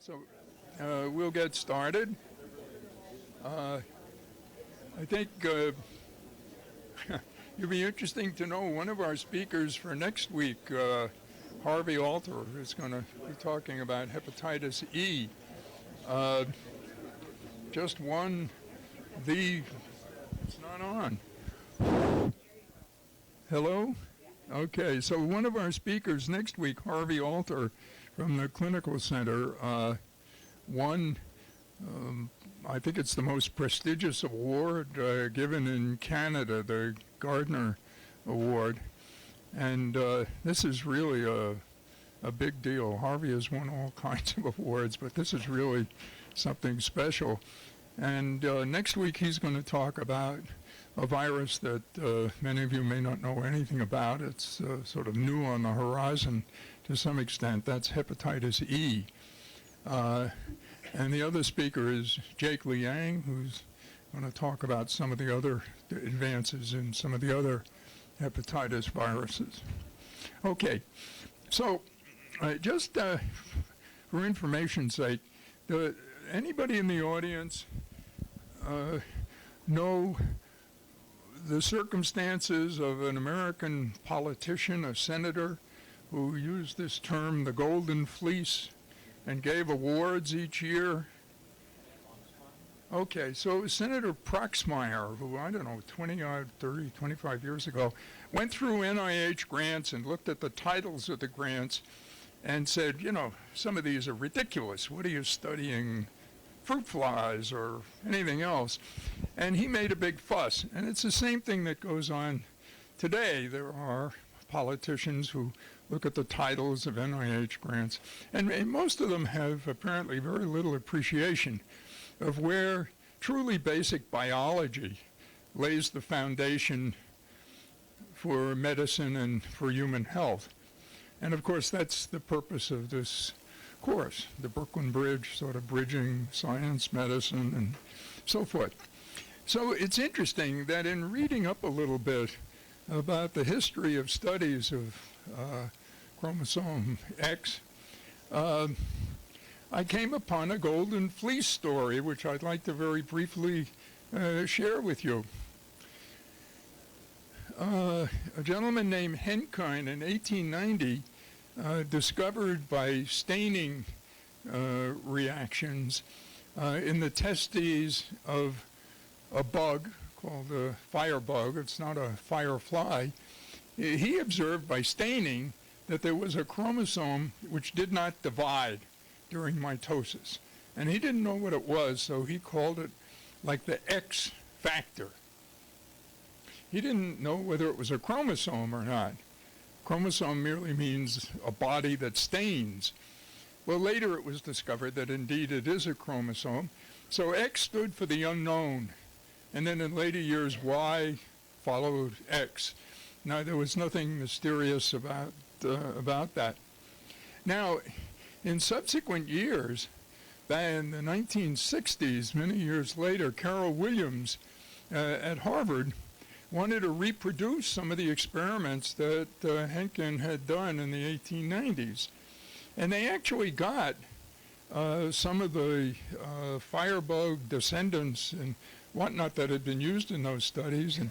So we'll get started. I think it'll be interesting to know one of our speakers for next week, Harvey Alter, is going to be talking about hepatitis E. Just one, it's not on. Hello? Okay, so one of our speakers next week, Harvey Alter from the Clinical Center, won, I think it's the most prestigious award given in Canada, the Gardner Award. And this is really a big deal. Harvey has won all kinds of awards, but this is really something special. And next week he's going to talk about a virus that many of you may not know anything about. It's sort of new on the horizon to some extent. That's hepatitis E. And the other speaker is Jake Liang, who's going to talk about some of the other advances in some of the other hepatitis viruses. Okay, so just for information's sake, anybody in the audience know the circumstances of an American politician, a senator, who used this term, the Golden Fleece, and gave awards each year? Okay, so it was Senator Proxmire, who, I don't know, 30, 25 years ago, went through NIH grants and looked at the titles of the grants and said, you know, some of these are ridiculous. What are you studying? Fruit flies or anything else? And he made a big fuss. And it's the same thing that goes on today. There are politicians who look at the titles of NIH grants, and most of them have apparently very little appreciation of where truly basic biology lays the foundation for medicine and for human health. And of course, that's the purpose of this course, the Brooklyn Bridge, sort of bridging science, medicine, and so forth. So it's interesting that in reading up a little bit about the history of studies of chromosome X, I came upon a Golden Fleece story, which I'd like to very briefly share with you. A gentleman named Henkind in 1890 discovered by staining reactions in the testes of a bug called a firebug. It's not a firefly. He observed by staining that there was a chromosome which did not divide during mitosis. And he didn't know what it was, so he called it like the X factor. He didn't know whether it was a chromosome or not. Chromosome merely means a body that stains. Well, later it was discovered that indeed it is a chromosome. So X stood for the unknown. And then in later years, Y followed X. Now, there was nothing mysterious about that. Now, in subsequent years, in the 1960s, many years later, Carol Williams at Harvard wanted to reproduce some of the experiments that Henkin had done in the 1890s. And they actually got some of the firebug descendants and whatnot that had been used in those studies and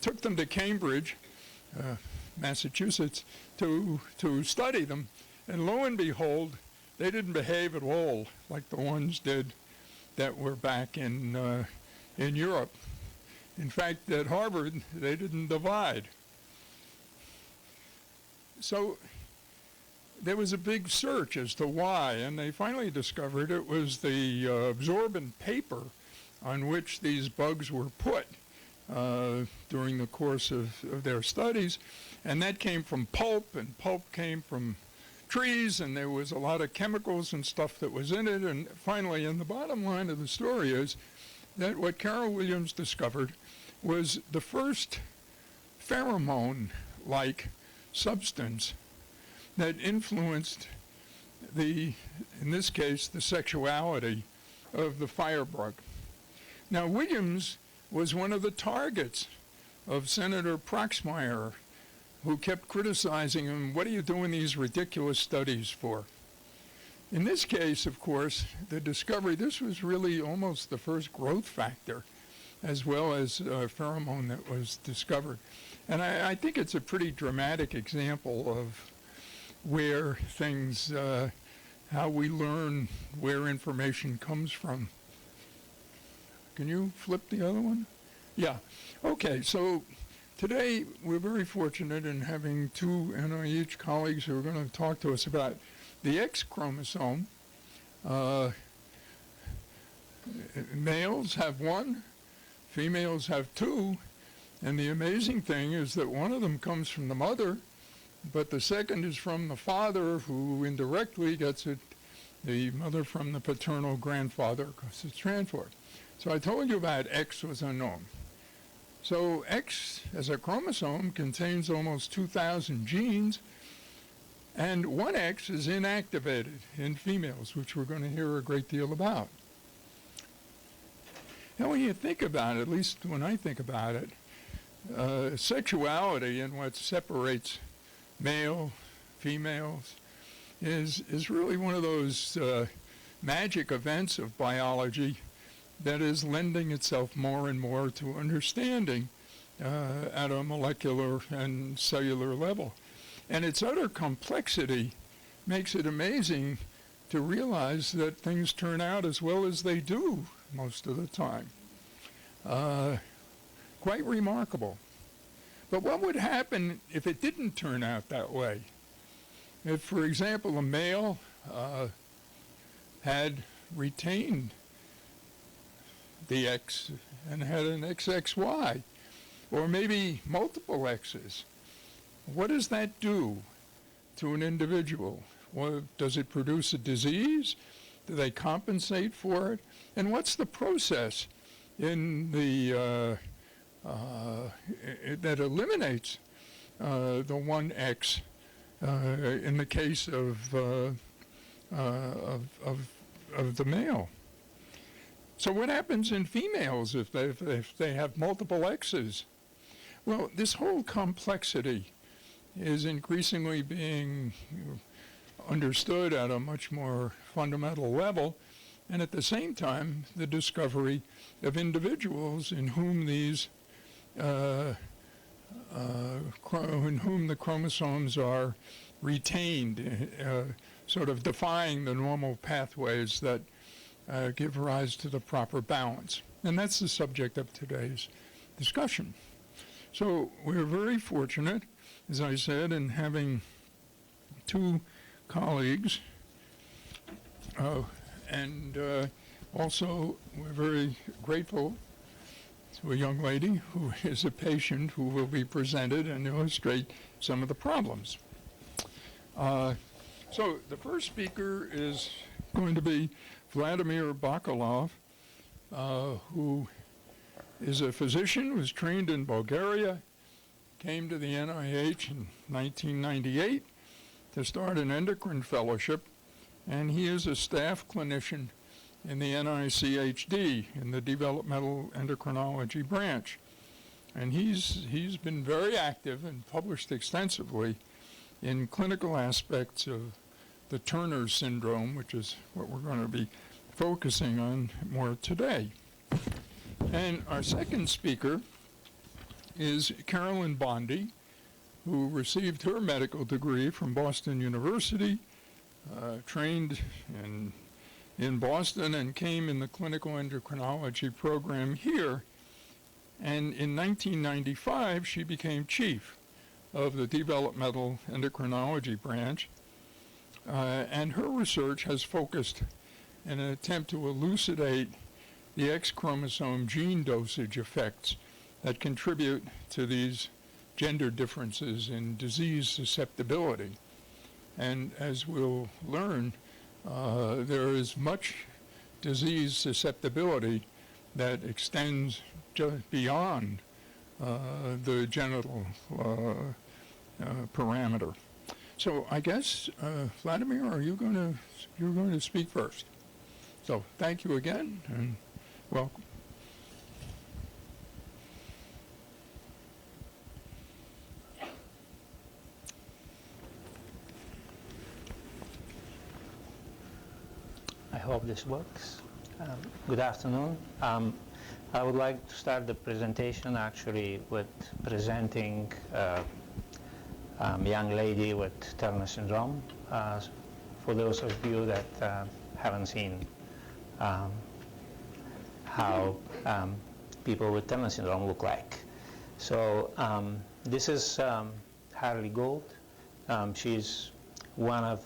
took them to Cambridge, Massachusetts, to study them. And lo and behold, they didn't behave at all like the ones did that were back in Europe. In fact, at Harvard, they didn't divide. So there was a big search as to why, and they finally discovered it was the absorbent paper on which these bugs were put during the course of their studies, and that came from pulp, and pulp came from trees, and there was a lot of chemicals and stuff that was in it. And finally, and the bottom line of the story is that what Carol Williams discovered was the first pheromone-like substance that influenced in this case, the sexuality of the firebug. Now, Williams was one of the targets of Senator Proxmire, who kept criticizing him, what are you doing these ridiculous studies for? In this case, of course, the discovery, this was really almost the first growth factor, as well as a pheromone that was discovered. And I think it's a pretty dramatic example of where things, how we learn where information comes from. Can you flip the other one? Yeah. Okay, so today we're very fortunate in having two NIH colleagues who are going to talk to us about the X chromosome. Males have one, females have two, and the amazing thing is that one of them comes from the mother, but the second is from the father, who indirectly gets it, the mother from the paternal grandfather, because it's transferred. So I told you about X was unknown. So X, as a chromosome, contains almost 2,000 genes, and one X is inactivated in females, which we're going to hear a great deal about. Now, when you think about it, at least when I think about it, sexuality and what separates male, females, is really one of those magic events of biology that is lending itself more and more to understanding at a molecular and cellular level. And its utter complexity makes it amazing to realize that things turn out as well as they do most of the time. Quite remarkable. But what would happen if it didn't turn out that way? If, for example, a male had retained the X and had an XXY, or maybe multiple X's, what does that do to an individual? Well, does it produce a disease? Do they compensate for it? And what's the process in the that eliminates the one X in the case of the male? So what happens in females if they have multiple X's? Well, this whole complexity is increasingly being understood at a much more fundamental level, and at the same time, the discovery of individuals in whom these, in whom the chromosomes are retained, sort of defying the normal pathways that give rise to the proper balance. And that's the subject of today's discussion. So we're very fortunate, as I said, in having two colleagues, and also we're very grateful to a young lady who is a patient who will be presented and illustrate some of the problems. So the first speaker is going to be Vladimir Baccala, who is a physician, was trained in Bulgaria, came to the NIH in 1998 to start an endocrine fellowship, and he is a staff clinician in the NICHD, in the developmental endocrinology branch. And he's been very active and published extensively in clinical aspects of the Turner syndrome, which is what we're going to be focusing on more today. And our second speaker is Carolyn Bondi, who received her medical degree from Boston University, trained in Boston, and came in the clinical endocrinology program here. And in 1995, she became chief of the developmental endocrinology branch. And her research has focused in an attempt to elucidate the X chromosome gene dosage effects that contribute to these gender differences in disease susceptibility. And as we'll learn, there is much disease susceptibility that extends just beyond the genital parameter. So I guess, Vladimir, you're going to speak first. So thank you again, and welcome. hope this works. Good afternoon. I would like to start the presentation actually with presenting a young lady with Turner syndrome. For those of you that haven't seen how people with Turner syndrome look like. So this is Harley Gould. She's one of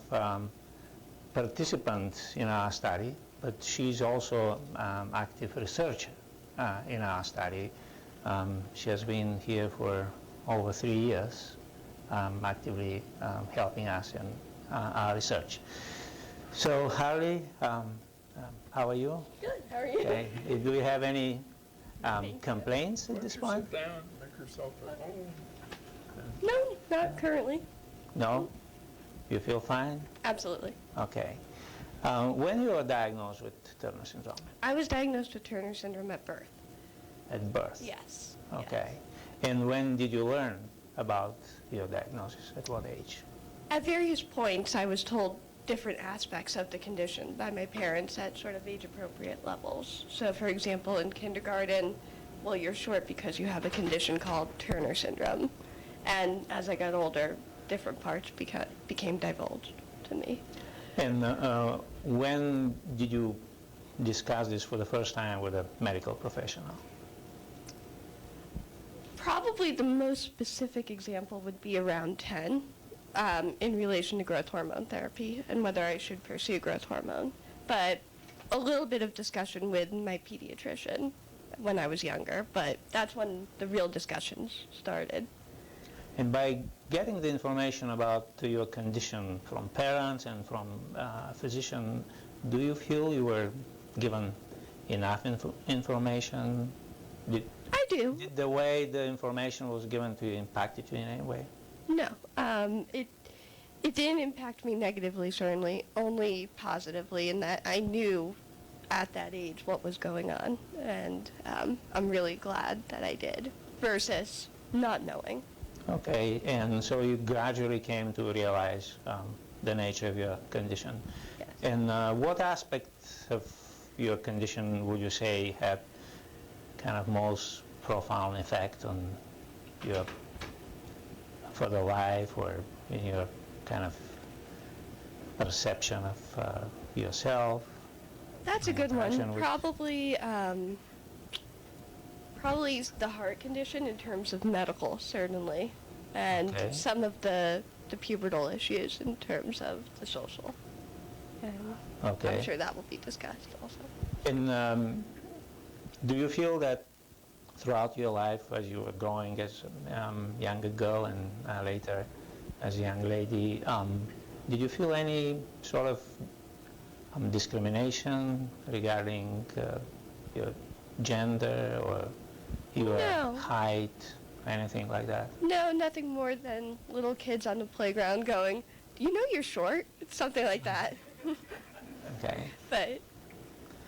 participants in our study, but she's also active researcher in our study. She has been here for over 3 years, actively helping us in our research. So Harley, how are you? Good, how are you? Okay. Do you have any complaints at this point? Sit down, make yourself at home. No, not currently. No? You feel fine? Absolutely. Okay. When you were diagnosed with Turner syndrome? I was diagnosed with Turner syndrome at birth. At birth? Yes. Okay. Yes. And when did you learn about your diagnosis? At what age? At various points, I was told different aspects of the condition by my parents at sort of age-appropriate levels. So, for example, in kindergarten, well, you're short because you have a condition called Turner syndrome. And as I got older, different parts became divulged to me. And when did you discuss this for the first time with a medical professional? Probably the most specific example would be around 10 in relation to growth hormone therapy and whether I should pursue growth hormone. But a little bit of discussion with my pediatrician when I was younger, but that's when the real discussions started. And by getting the information about your condition from parents and from a physician, do you feel you were given enough information? I do. Did the way the information was given to you impact you in any way? No. It didn't impact me negatively, certainly, only positively in that I knew at that age what was going on. And I'm really glad that I did versus not knowing. Okay, and so you gradually came to realize the nature of your condition. Yes. And what aspects of your condition would you say had kind of most profound effect on your further life or in your kind of perception of yourself? That's a good one. Interaction with- Probably the heart condition in terms of medical, certainly, and Okay. some of the pubertal issues in terms of the social. And Okay. I'm sure that will be discussed also. And do you feel that throughout your life, as you were growing as a younger girl and later as a young lady, did you feel any sort of discrimination regarding your gender or your No. height, anything like that? No, nothing more than little kids on the playground going, "You know you're short?" It's something like that. Okay. But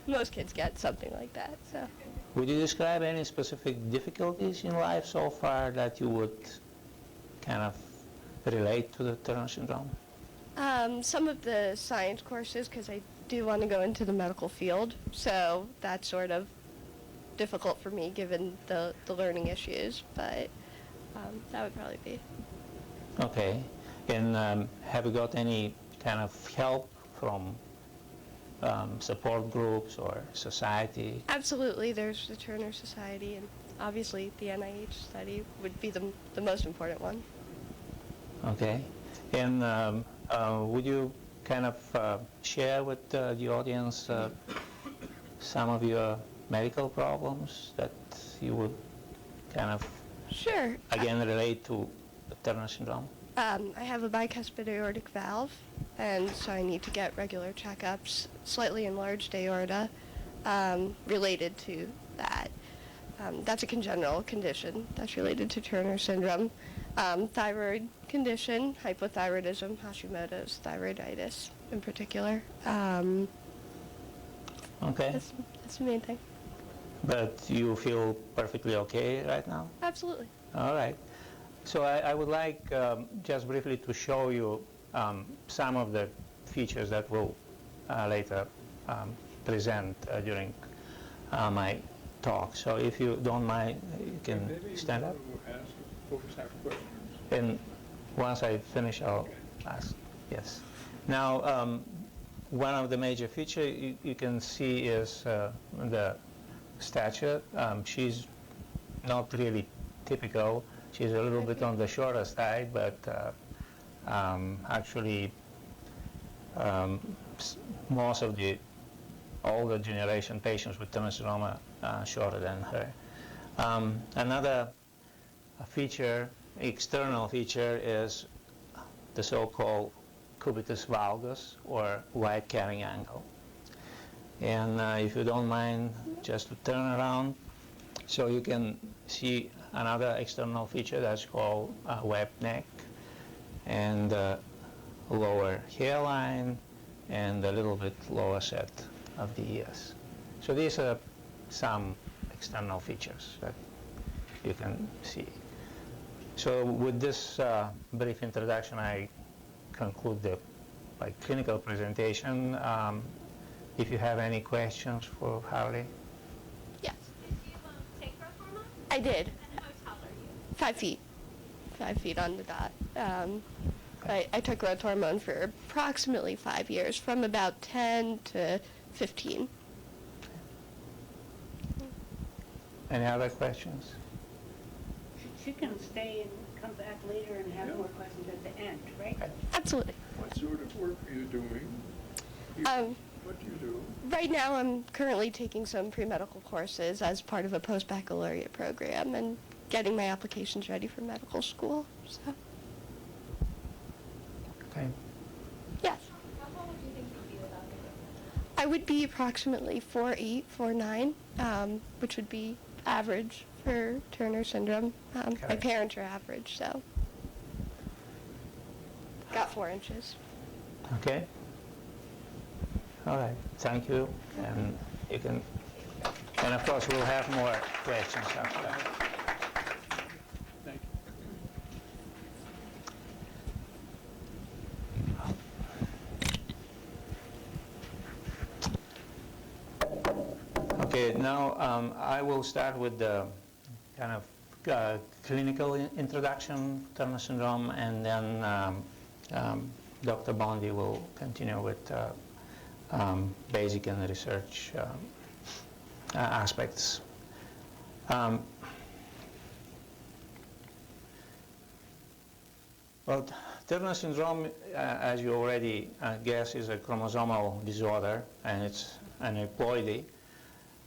most kids get something like that, so. Would you describe any specific difficulties in life so far that you would kind of relate to the Turner syndrome? Some of the science courses, because I do want to go into the medical field, so that's sort of difficult for me given the learning issues, but that would probably be. Okay. And have you got any kind of help from support groups or society? Absolutely. There's the Turner Society, and obviously the NIH study would be the most important one. Okay. And would you kind of share with the audience some of your medical problems that you would kind of, Sure. again, relate to the Turner syndrome? I have a bicuspid aortic valve, and so I need to get regular checkups, slightly enlarged aorta, related to that. That's a congenital condition that's related to Turner syndrome. Thyroid condition, hypothyroidism, Hashimoto's thyroiditis in particular. Okay. That's the main thing. But you feel perfectly okay right now? Absolutely. All right. So I would like just briefly to show you some of the features that we'll later present during my talk. So if you don't mind, you can stand up. Ask if folks have questions. And once I finish, I'll ask. Yes. Now, one of the major features you can see is the stature. She's not really typical. She's a little bit on the shorter side, but actually most of the older generation patients with Turner syndrome are shorter than her. Another feature, external feature, is the so-called cubitus valgus, or wide carrying angle. And if you don't mind, just to turn around, so you can see another external feature that's called webbed neck, and lower hairline, and a little bit lower set of the ears. So these are some external features that you can see. So with this brief introduction, I conclude the clinical presentation. If you have any questions for Harley. Yes, Did you take growth hormone? I did. And how tall are you? 5 feet. 5 feet on the dot. I took growth hormone for approximately 5 years, from about 10 to 15. Any other questions? She can stay and come back later and have Yeah. more questions at the end, right? Absolutely. What sort of work are you doing? What do you do? Right now, I'm currently taking some pre-medical courses as part of a post-baccalaureate program and getting my applications ready for medical school. So, Okay. yes. How tall would you think you'd be without the growth hormone? I would be approximately 4'8", 4'9", which would be average for Turner syndrome. My Okay. parents are average, so got 4 inches. Okay. All right. Thank you. And you can, and of course we'll have more questions after that. Thank you. Okay. Now I will start with the kind of clinical introduction to Turner syndrome, and then Dr. Bondy will continue with basic and research aspects. Well, Turner syndrome, as you already guess, is a chromosomal disorder, and it's aneuploidy.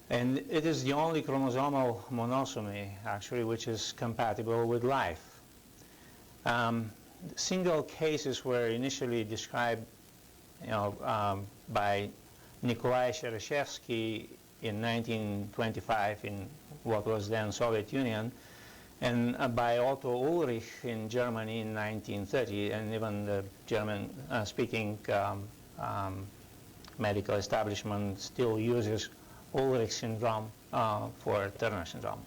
And it is the only chromosomal monosomy, actually, which is compatible with life. Single cases were initially described, by Nikolai Chereshevsky in 1925 in what was then Soviet Union, and by Otto Ulrich in Germany in 1930, and even the German-speaking medical establishment still uses Ulrich syndrome for Turner syndrome.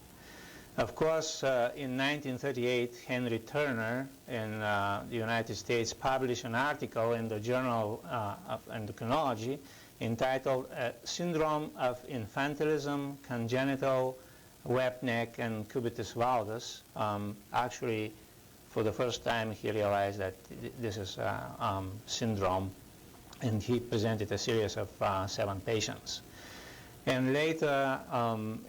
Of course, in 1938, Henry Turner in the United States published an article in the Journal of Endocrinology entitled Syndrome of Infantilism, Congenital Webbed Neck and Cubitus Valgus. Actually, for the first time, he realized that this is a syndrome, and he presented a series of 7 patients. And later,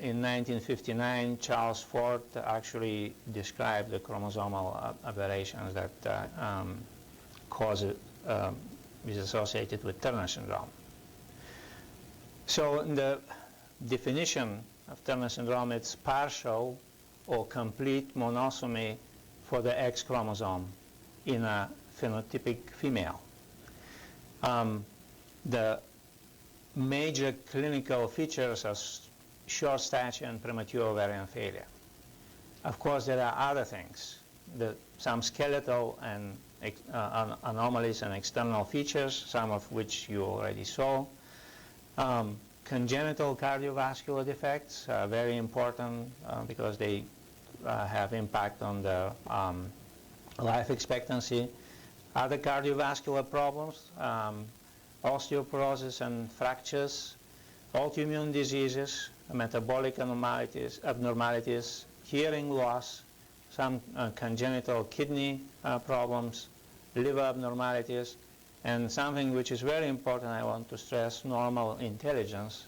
in 1959, Charles Ford actually described the chromosomal aberrations that is associated with Turner syndrome. So the definition of Turner syndrome, it's partial or complete monosomy for the X chromosome in a phenotypic female. The major clinical features are short stature and premature ovarian failure. Of course, there are other things, some skeletal and anomalies and external features, some of which you already saw. Congenital cardiovascular defects are very important because they have impact on the life expectancy. Other cardiovascular problems, osteoporosis and fractures, autoimmune diseases, metabolic abnormalities, hearing loss, some congenital kidney problems, liver abnormalities, and something which is very important I want to stress, normal intelligence,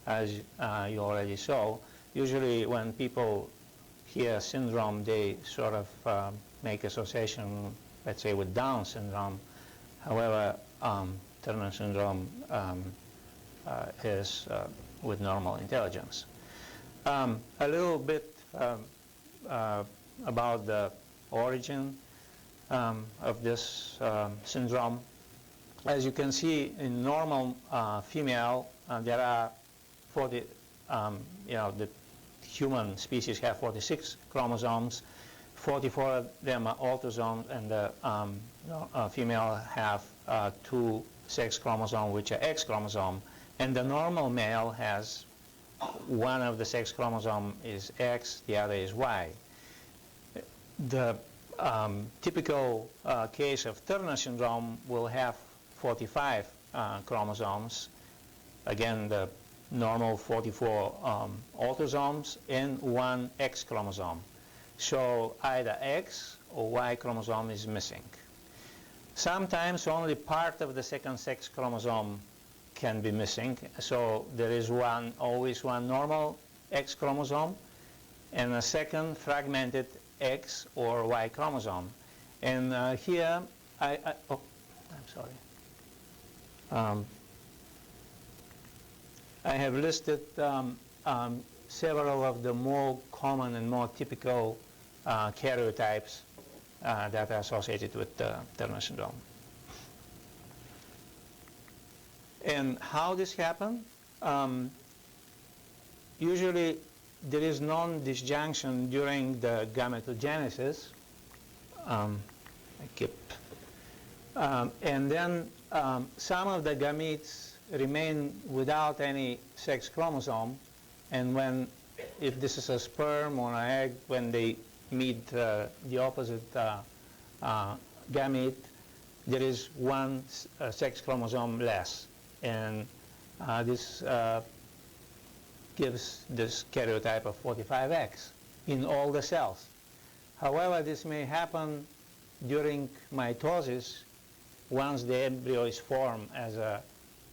as you already saw. Usually when people hear syndrome, they sort of make association, let's say, with Down syndrome. However, Turner syndrome is with normal intelligence. A little bit about the origin of this syndrome. As you can see, in normal female, there are 40, the human species have 46 chromosomes. 44 of them are autosomes, and the female have 2 sex chromosomes, which are X chromosome. And the normal male has one of the sex chromosomes is X, the other is Y. The typical case of Turner syndrome will have 45 chromosomes. Again, the normal 44 autosomes and 1 X chromosome. So either X or Y chromosome is missing. Sometimes only part of the second sex chromosome can be missing. So there is always one normal X chromosome and a second fragmented X or Y chromosome. And here, I'm sorry. I have listed several of the more common and more typical karyotypes that are associated with Turner syndrome. And how this happens? Usually there is non-disjunction during the gametogenesis. And then some of the gametes remain without any sex chromosome, and if this is a sperm or an egg, when they meet the opposite gamete, there is one sex chromosome less, and this gives this karyotype of 45X in all the cells. However, this may happen during mitosis once the embryo is formed as a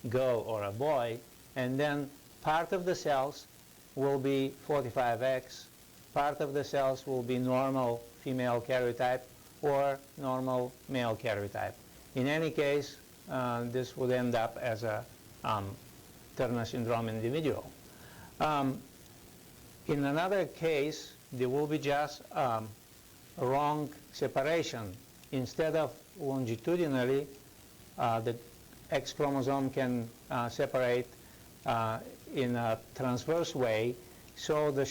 girl or a boy, and then part of the cells will be 45X, part of the cells will be normal female karyotype or normal male karyotype. In any case, this would end up as a Turner syndrome individual. In another case, there will be just a wrong separation. Instead of longitudinally, the X chromosome can separate in a transverse way, so the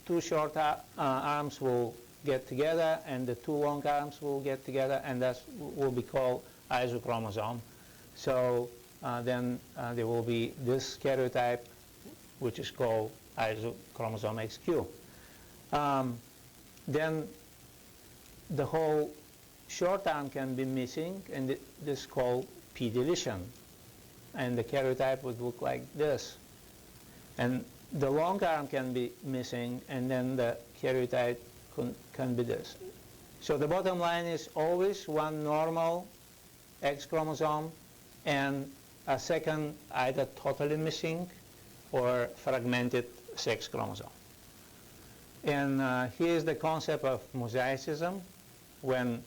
two short arms will get together and the 2 long arms will get together, and that will be called isochromosome. So then there will be this karyotype, which is called isochromosome XQ. Then the whole short arm can be missing, and this is called P deletion, and the karyotype would look like this. And the long arm can be missing, and then the karyotype can be this. So the bottom line is always one normal X chromosome and a second either totally missing or fragmented sex chromosome. And here's the concept of mosaicism. When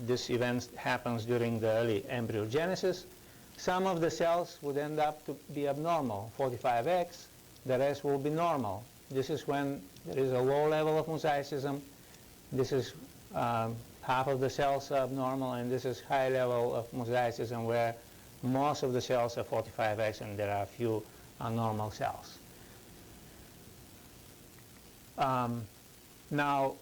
this event happens during the early embryogenesis, some of the cells would end up to be abnormal, 45X, the rest will be normal. This is when there is a low level of mosaicism. This is half of the cells are abnormal, and this is high level of mosaicism where most of the cells are 45X and there are a few normal cells. Now,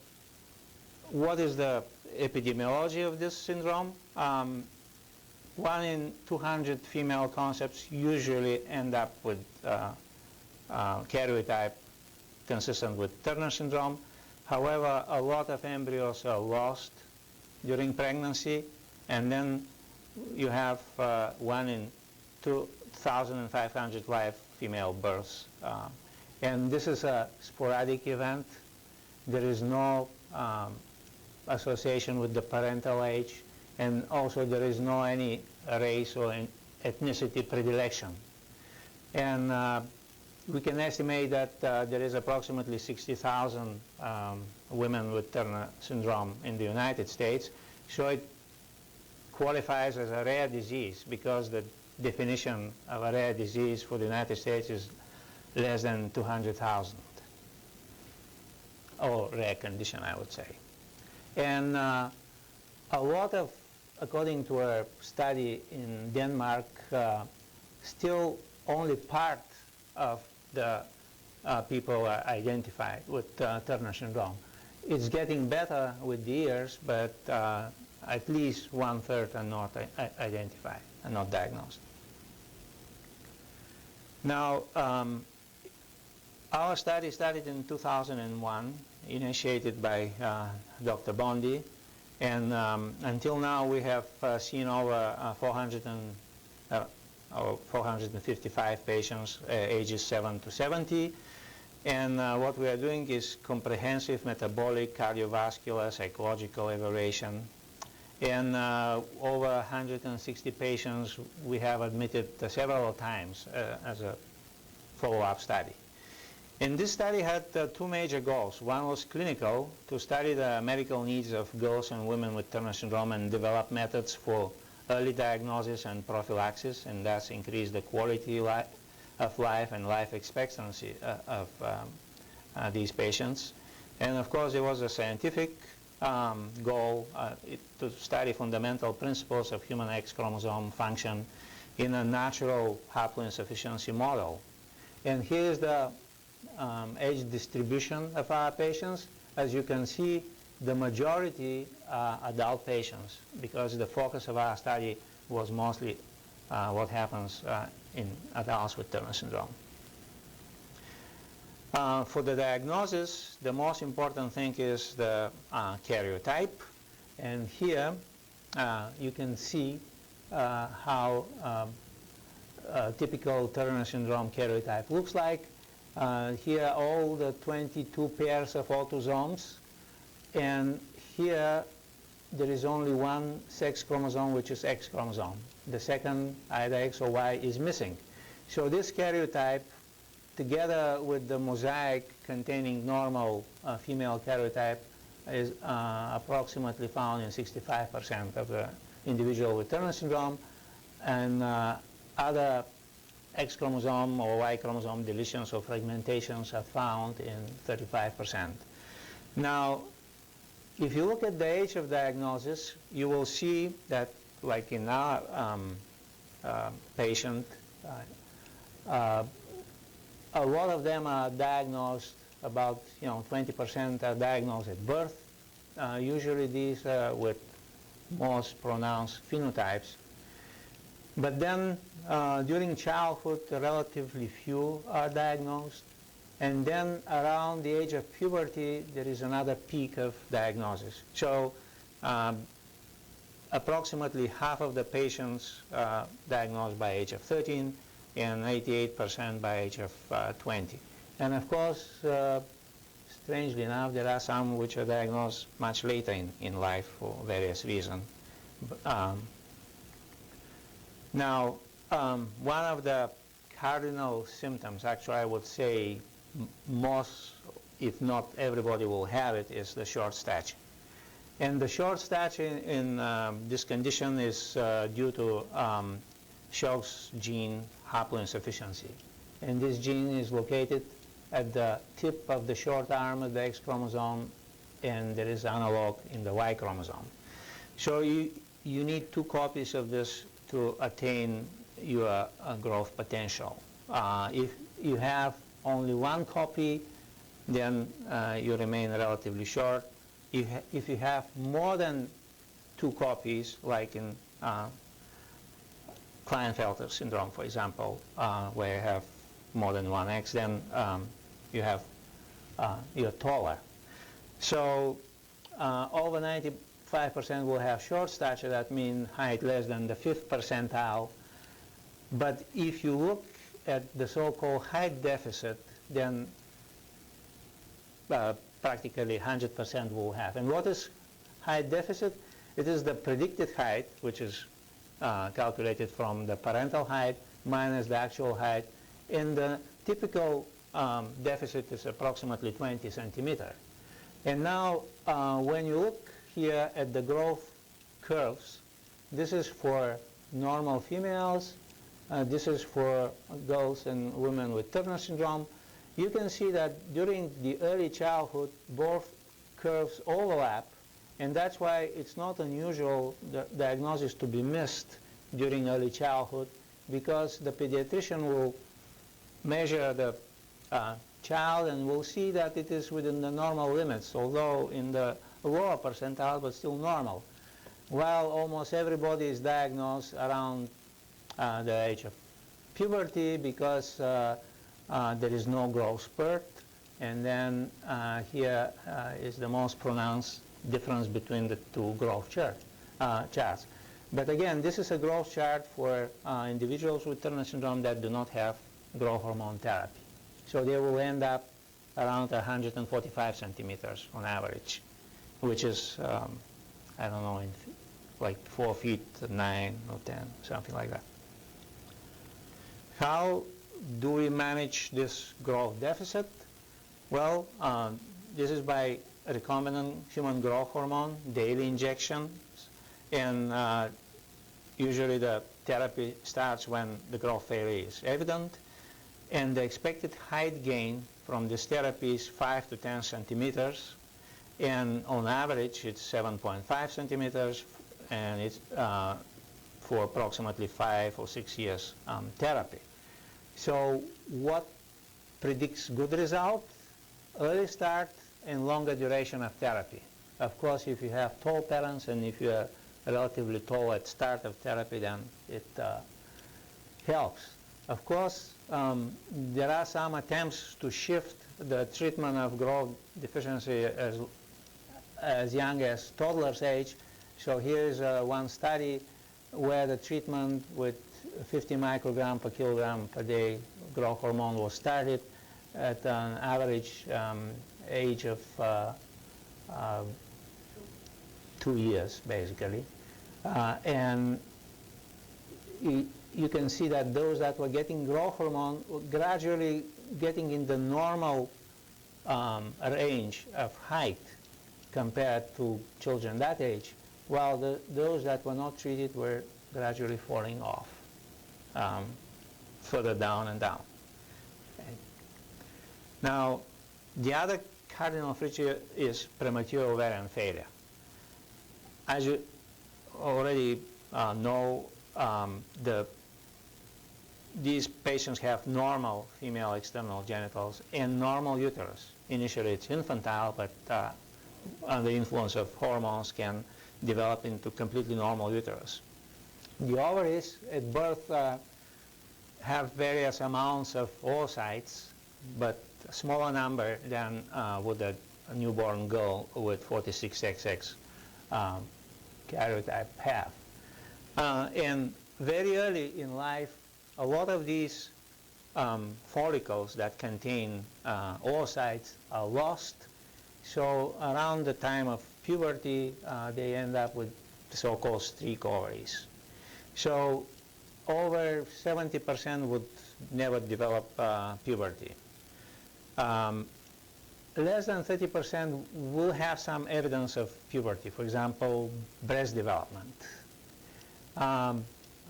what is the epidemiology of this syndrome? 1 in 200 female concepts usually end up with karyotype consistent with Turner syndrome. However, a lot of embryos are lost during pregnancy, and then you have 1 in 2,500 live female births. And this is a sporadic event. There is no association with the parental age, and also there is no any race or ethnicity predilection. And we can estimate that there is approximately 60,000 women with Turner syndrome in the United States. So it qualifies as a rare disease because the definition of a rare disease for the United States is less than 200,000. Or rare condition, I would say. And a lot of, according to a study in Denmark, still only part of the people are identified with Turner syndrome. It's getting better with the years, but at least 1/3 are not identified and not diagnosed. Now, our study started in 2001, initiated by Dr. Bondy, and until now we have seen over 455 patients ages 7 to 70, and what we are doing is comprehensive metabolic, cardiovascular, psychological evaluation, and over 160 patients we have admitted several times as a follow-up study. And this study had two major goals. One was clinical, to study the medical needs of girls and women with Turner syndrome and develop methods for early diagnosis and prophylaxis, and thus increase the quality of life and life expectancy of these patients. And of course, there was a scientific goal to study fundamental principles of human X chromosome function in a natural haploinsufficiency model. And here's the age distribution of our patients. As you can see, the majority are adult patients because the focus of our study was mostly what happens in adults with Turner syndrome. For the diagnosis, the most important thing is the karyotype. And here you can see how a typical Turner syndrome karyotype looks like. Here all the 22 pairs of autosomes, and here there is only one sex chromosome, which is X chromosome. The second, either X or Y, is missing. So this karyotype, together with the mosaic containing normal female karyotype, is approximately found in 65% of the individual with Turner syndrome, and other X chromosome or Y chromosome deletions or fragmentations are found in 35%. Now, if you look at the age of diagnosis, you will see that, like in our patient, a lot of them are diagnosed, about 20% are diagnosed at birth. Usually these are with most pronounced phenotypes. But then during childhood, relatively few are diagnosed. And then around the age of puberty, there is another peak of diagnosis. So approximately half of the patients diagnosed by age of 13 and 88% by age of 20. And of course, strangely enough, there are some which are diagnosed much later in life for various reasons. Now, one of the cardinal symptoms, actually I would say most, if not everybody will have it, is the short stature. And the short stature in this condition is due to Shock's gene haploinsufficiency. And this gene is located at the tip of the short arm of the X chromosome, and there is analog in the Y chromosome. So you need 2 copies of this to attain your growth potential. If you have only 1 copy, then you remain relatively short. If you have more than 2 copies, like in Klinefelter syndrome, for example, where you have more than 1 X, then you're taller. So over 5% will have short stature, that means height less than the 5th percentile. But if you look at the so-called height deficit, then practically 100% will have. And what is height deficit? It is the predicted height, which is calculated from the parental height minus the actual height. And the typical deficit is approximately 20 centimeters. And now, when you look here at the growth curves, this is for normal females, this is for girls and women with Turner syndrome. You can see that during the early childhood, both curves overlap, and that's why it's not unusual the diagnosis to be missed during early childhood, because the pediatrician will measure the child and will see that it is within the normal limits, although in the lower percentile, but still normal. While almost everybody is diagnosed around the age of puberty, because there is no growth spurt, and then here is the most pronounced difference between the two growth charts. But again, this is a growth chart for individuals with Turner syndrome that do not have growth hormone therapy. So they will end up around 145 centimeters on average, which is, I don't know, like 4 feet 9 or 10, something like that. How do we manage this growth deficit? Well, this is by recombinant human growth hormone, daily injections, and usually the therapy starts when the growth failure is evident, and the expected height gain from this therapy is 5 to 10 centimeters, and on average it's 7.5 centimeters, and it's for approximately 5 or 6 years therapy. So what predicts good result? Early start and longer duration of therapy. Of course, if you have tall parents and if you are relatively tall at start of therapy, then it helps. Of course, there are some attempts to shift the treatment of growth deficiency as young as toddler's age. So here is one study where the treatment with 50 microgram per kilogram per day growth hormone was started at an average age of 2 years, basically. And you can see that those that were getting growth hormone were gradually getting in the normal range of height compared to children that age, while those that were not treated were gradually falling off, further down and down. Okay. Now, the other cardinal feature is premature ovarian failure. As you already know, these patients have normal female external genitals and normal uterus. Initially it's infantile, but under the influence of hormones can develop into completely normal uterus. The ovaries at birth have various amounts of oocytes, but a smaller number than would a newborn girl with 46XX karyotype have. And very early in life, a lot of these follicles that contain oocytes are lost. So around the time of puberty, they end up with the so-called streak ovaries. So over 70% would never develop puberty. Less than 30% will have some evidence of puberty, for example, breast development.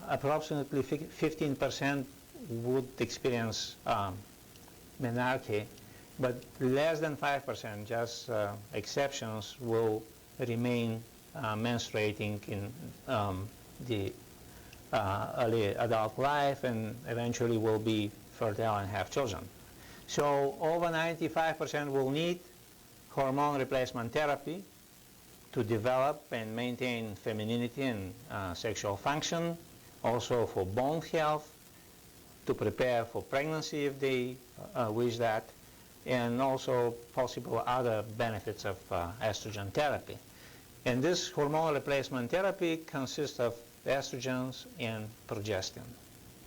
Approximately 15% would experience menarche, but less than 5%, just exceptions, will remain menstruating in the early adult life and eventually will be fertile and have children. So over 95% will need hormone replacement therapy to develop and maintain femininity and sexual function, also for bone health, to prepare for pregnancy if they wish that, and also possible other benefits of estrogen therapy. And this hormonal replacement therapy consists of estrogens and progestin.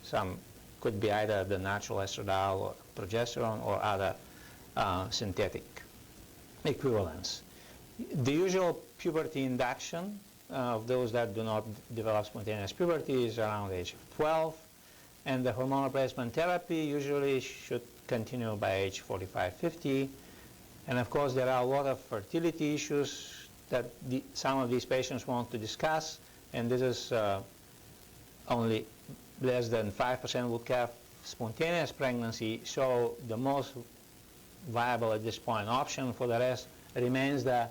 Some could be either the natural estradiol or progesterone or other synthetic equivalents. The usual puberty induction of those that do not develop spontaneous puberty is around the age of 12, and the hormonal replacement therapy usually should continue by age 45, 50. And of course, there are a lot of fertility issues that some of these patients want to discuss, and this is only less than 5% would have spontaneous pregnancy, so the most viable at this point option for the rest remains the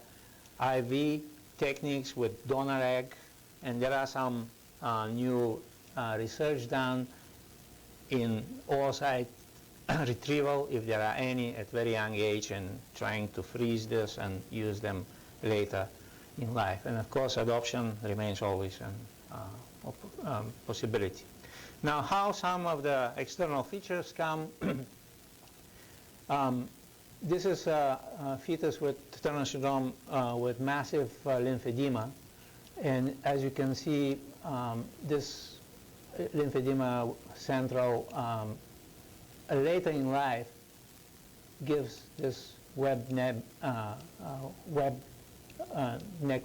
IV techniques with donor egg, and there are some new research done in oocyte retrieval, if there are any, at very young age, and trying to freeze this and use them later in life. And of course, adoption remains always a possibility. Now, how some of the external features come. This is a fetus with Turner syndrome with massive lymphedema. And as you can see, this lymphedema central later in life gives this neck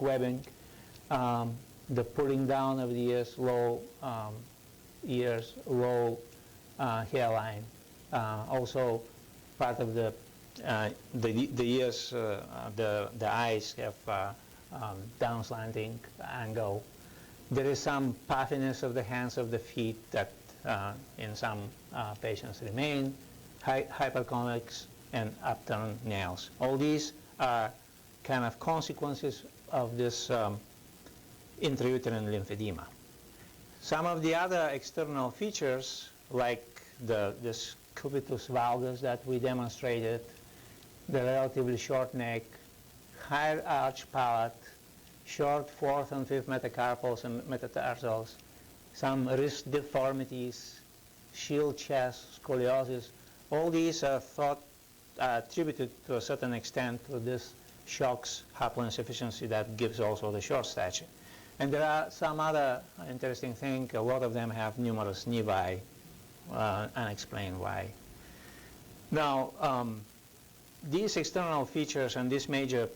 webbing, the pulling down of the ears, low hairline. Also, part of the ears, the eyes have down slanting angle. There is some puffiness of the hands, of the feet that in some patients remain, hyperconvex and upturned nails. All these are kind of consequences of this intrauterine lymphedema. Some of the other external features, like this cubitus valgus that we demonstrated, the relatively short neck, high arch palate, short fourth and fifth metacarpals and metatarsals, some wrist deformities, shield chest, scoliosis. All these are thought attributed to a certain extent to this SHOX haploinsufficiency that gives also the short stature. And there are some other interesting things. A lot of them have numerous nevi, unexplained why. Now, these external features and these major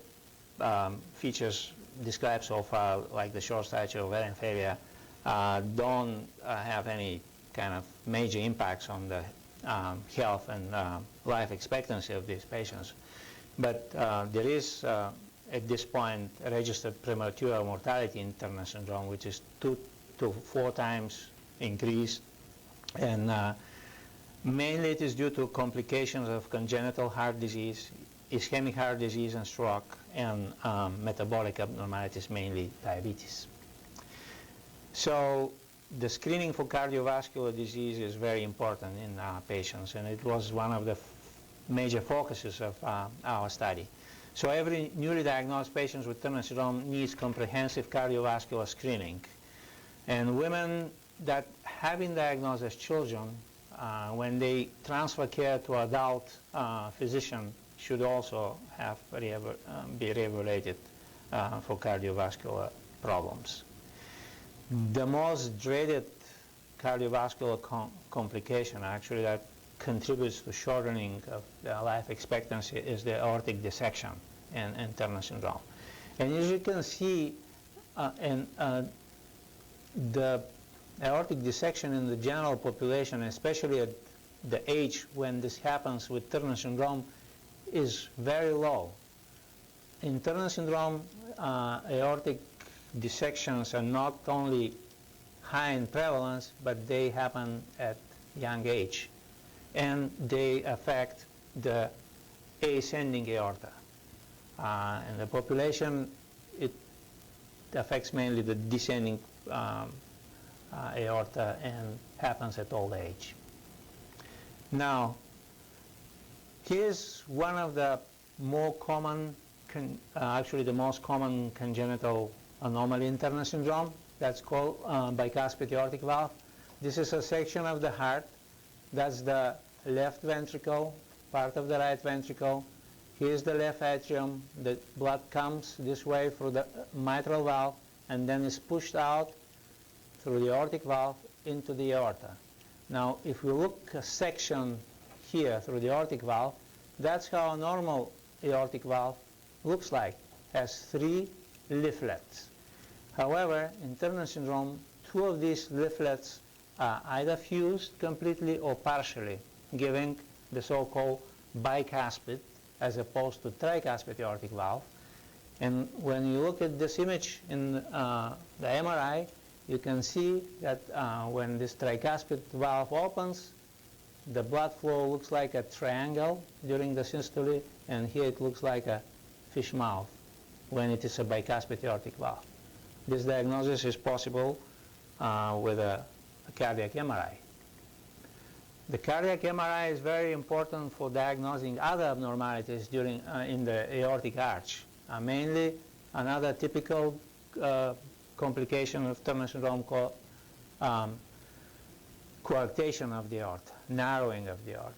features described so far, like the short stature, ovarian failure, don't have any kind of major impacts on the health and life expectancy of these patients. But there is, at this point, a registered premature mortality in Turner syndrome, which is 2 to 4 times increased. And mainly it is due to complications of congenital heart disease, ischemic heart disease and stroke, and metabolic abnormalities, mainly diabetes. So the screening for cardiovascular disease is very important in our patients, and it was one of the major focuses of our study. So every newly diagnosed patient with Turner syndrome needs comprehensive cardiovascular screening. And women that have been diagnosed as children, when they transfer care to adult physician, should also have be re-evaluated for cardiovascular problems. The most dreaded cardiovascular complication, actually, that contributes to shortening of the life expectancy is the aortic dissection in Turner syndrome. And as you can see, the aortic dissection in the general population, especially at the age when this happens with Turner syndrome, is very low. In Turner syndrome, aortic dissections are not only high in prevalence, but they happen at young age. And they affect the ascending aorta. In the population, it affects mainly the descending aorta and happens at old age. Now, here's one of the more common, actually the most common congenital anomaly in Turner syndrome. That's called bicuspid aortic valve. This is a section of the heart. That's the left ventricle, part of the right ventricle, Here's the left atrium. The blood comes this way through the mitral valve and then is pushed out through the aortic valve into the aorta. Now, if we look a section here through the aortic valve, that's how a normal aortic valve looks like. It has 3 leaflets. However, in Turner syndrome, 2 of these leaflets are either fused completely or partially, giving the so-called bicuspid as opposed to tricuspid aortic valve. And when you look at this image in the MRI, you can see that when this tricuspid valve opens, the blood flow looks like a triangle during the systole, and here it looks like a fish mouth when it is a bicuspid aortic valve. This diagnosis is possible with a cardiac MRI. The cardiac MRI is very important for diagnosing other abnormalities during, in the aortic arch. Mainly, another typical complication of Turner syndrome called coarctation of the aorta, narrowing of the aorta.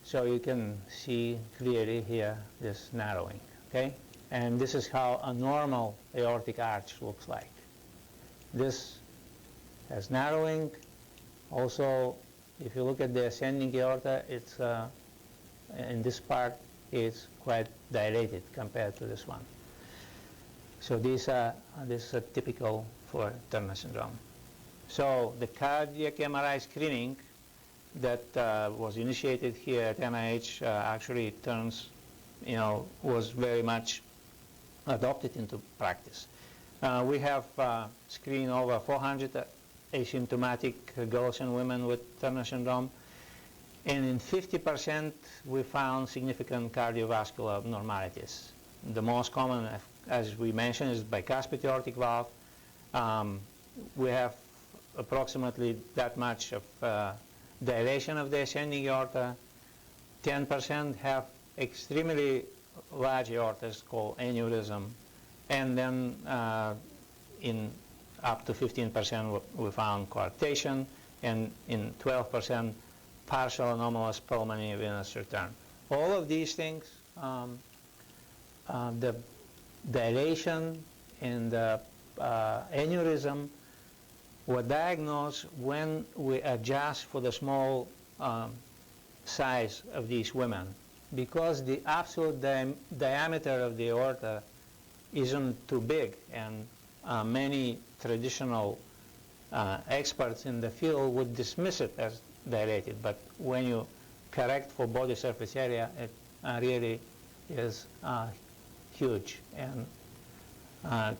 So you can see clearly here this narrowing, okay? And this is how a normal aortic arch looks like. This has narrowing. Also, if you look at the ascending aorta, it's in this part it's quite dilated compared to this one. So this is typical for Turner syndrome. So the cardiac MRI screening that was initiated here at NIH actually turns, was very much adopted into practice. We have screened over 400 asymptomatic girls and women with Turner syndrome, and in 50% we found significant cardiovascular abnormalities. The most common, as we mentioned, is bicuspid aortic valve. We have approximately that much of dilation of the ascending aorta. 10% have extremely large aortas called aneurysm, and then in up to 15% we found coarctation, and in 12% partial anomalous pulmonary venous return. All of these things, the dilation and the aneurysm were diagnosed when we adjust for the small size of these women, because the absolute diameter of the aorta isn't too big, and many traditional experts in the field would dismiss it as dilated, but when you correct for body surface area, it really is huge and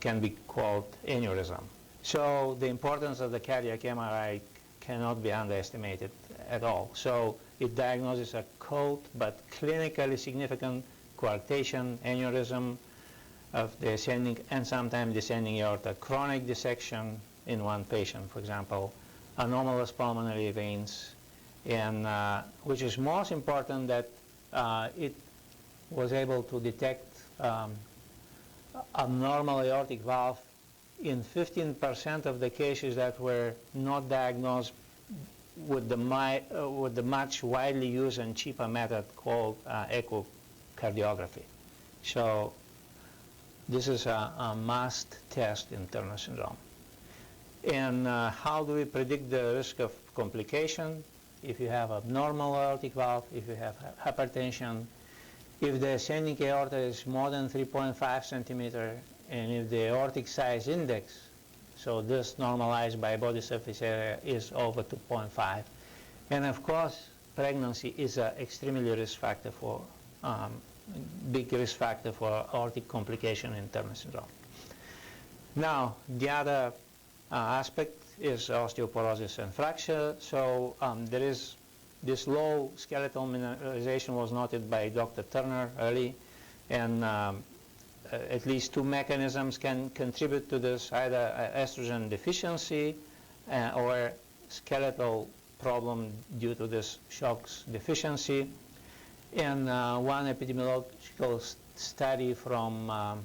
can be called aneurysm. So the importance of the cardiac MRI cannot be underestimated at all. So it diagnoses a cold but clinically significant coarctation, aneurysm of the ascending and sometimes descending aorta, chronic dissection in one patient, for example, anomalous pulmonary veins, and which is most important that it was able to detect abnormal aortic valve in 15% of the cases that were not diagnosed with the much widely used and cheaper method called echocardiography. So this is a must test in Turner syndrome. And how do we predict the risk of complication? If you have abnormal aortic valve, if you have hypertension, if the ascending aorta is more than 3.5 centimeter, and if the aortic size index, so this normalized by body surface area, is over 2.5. And of course, pregnancy is an extremely risk factor for, big risk factor for aortic complication in Turner syndrome. Now, the other aspect is osteoporosis and fracture. So there is this low skeletal mineralization was noted by Dr. Turner early, and at least 2 mechanisms can contribute to this, either estrogen deficiency or skeletal problem due to this SHOX deficiency. And one epidemiological study from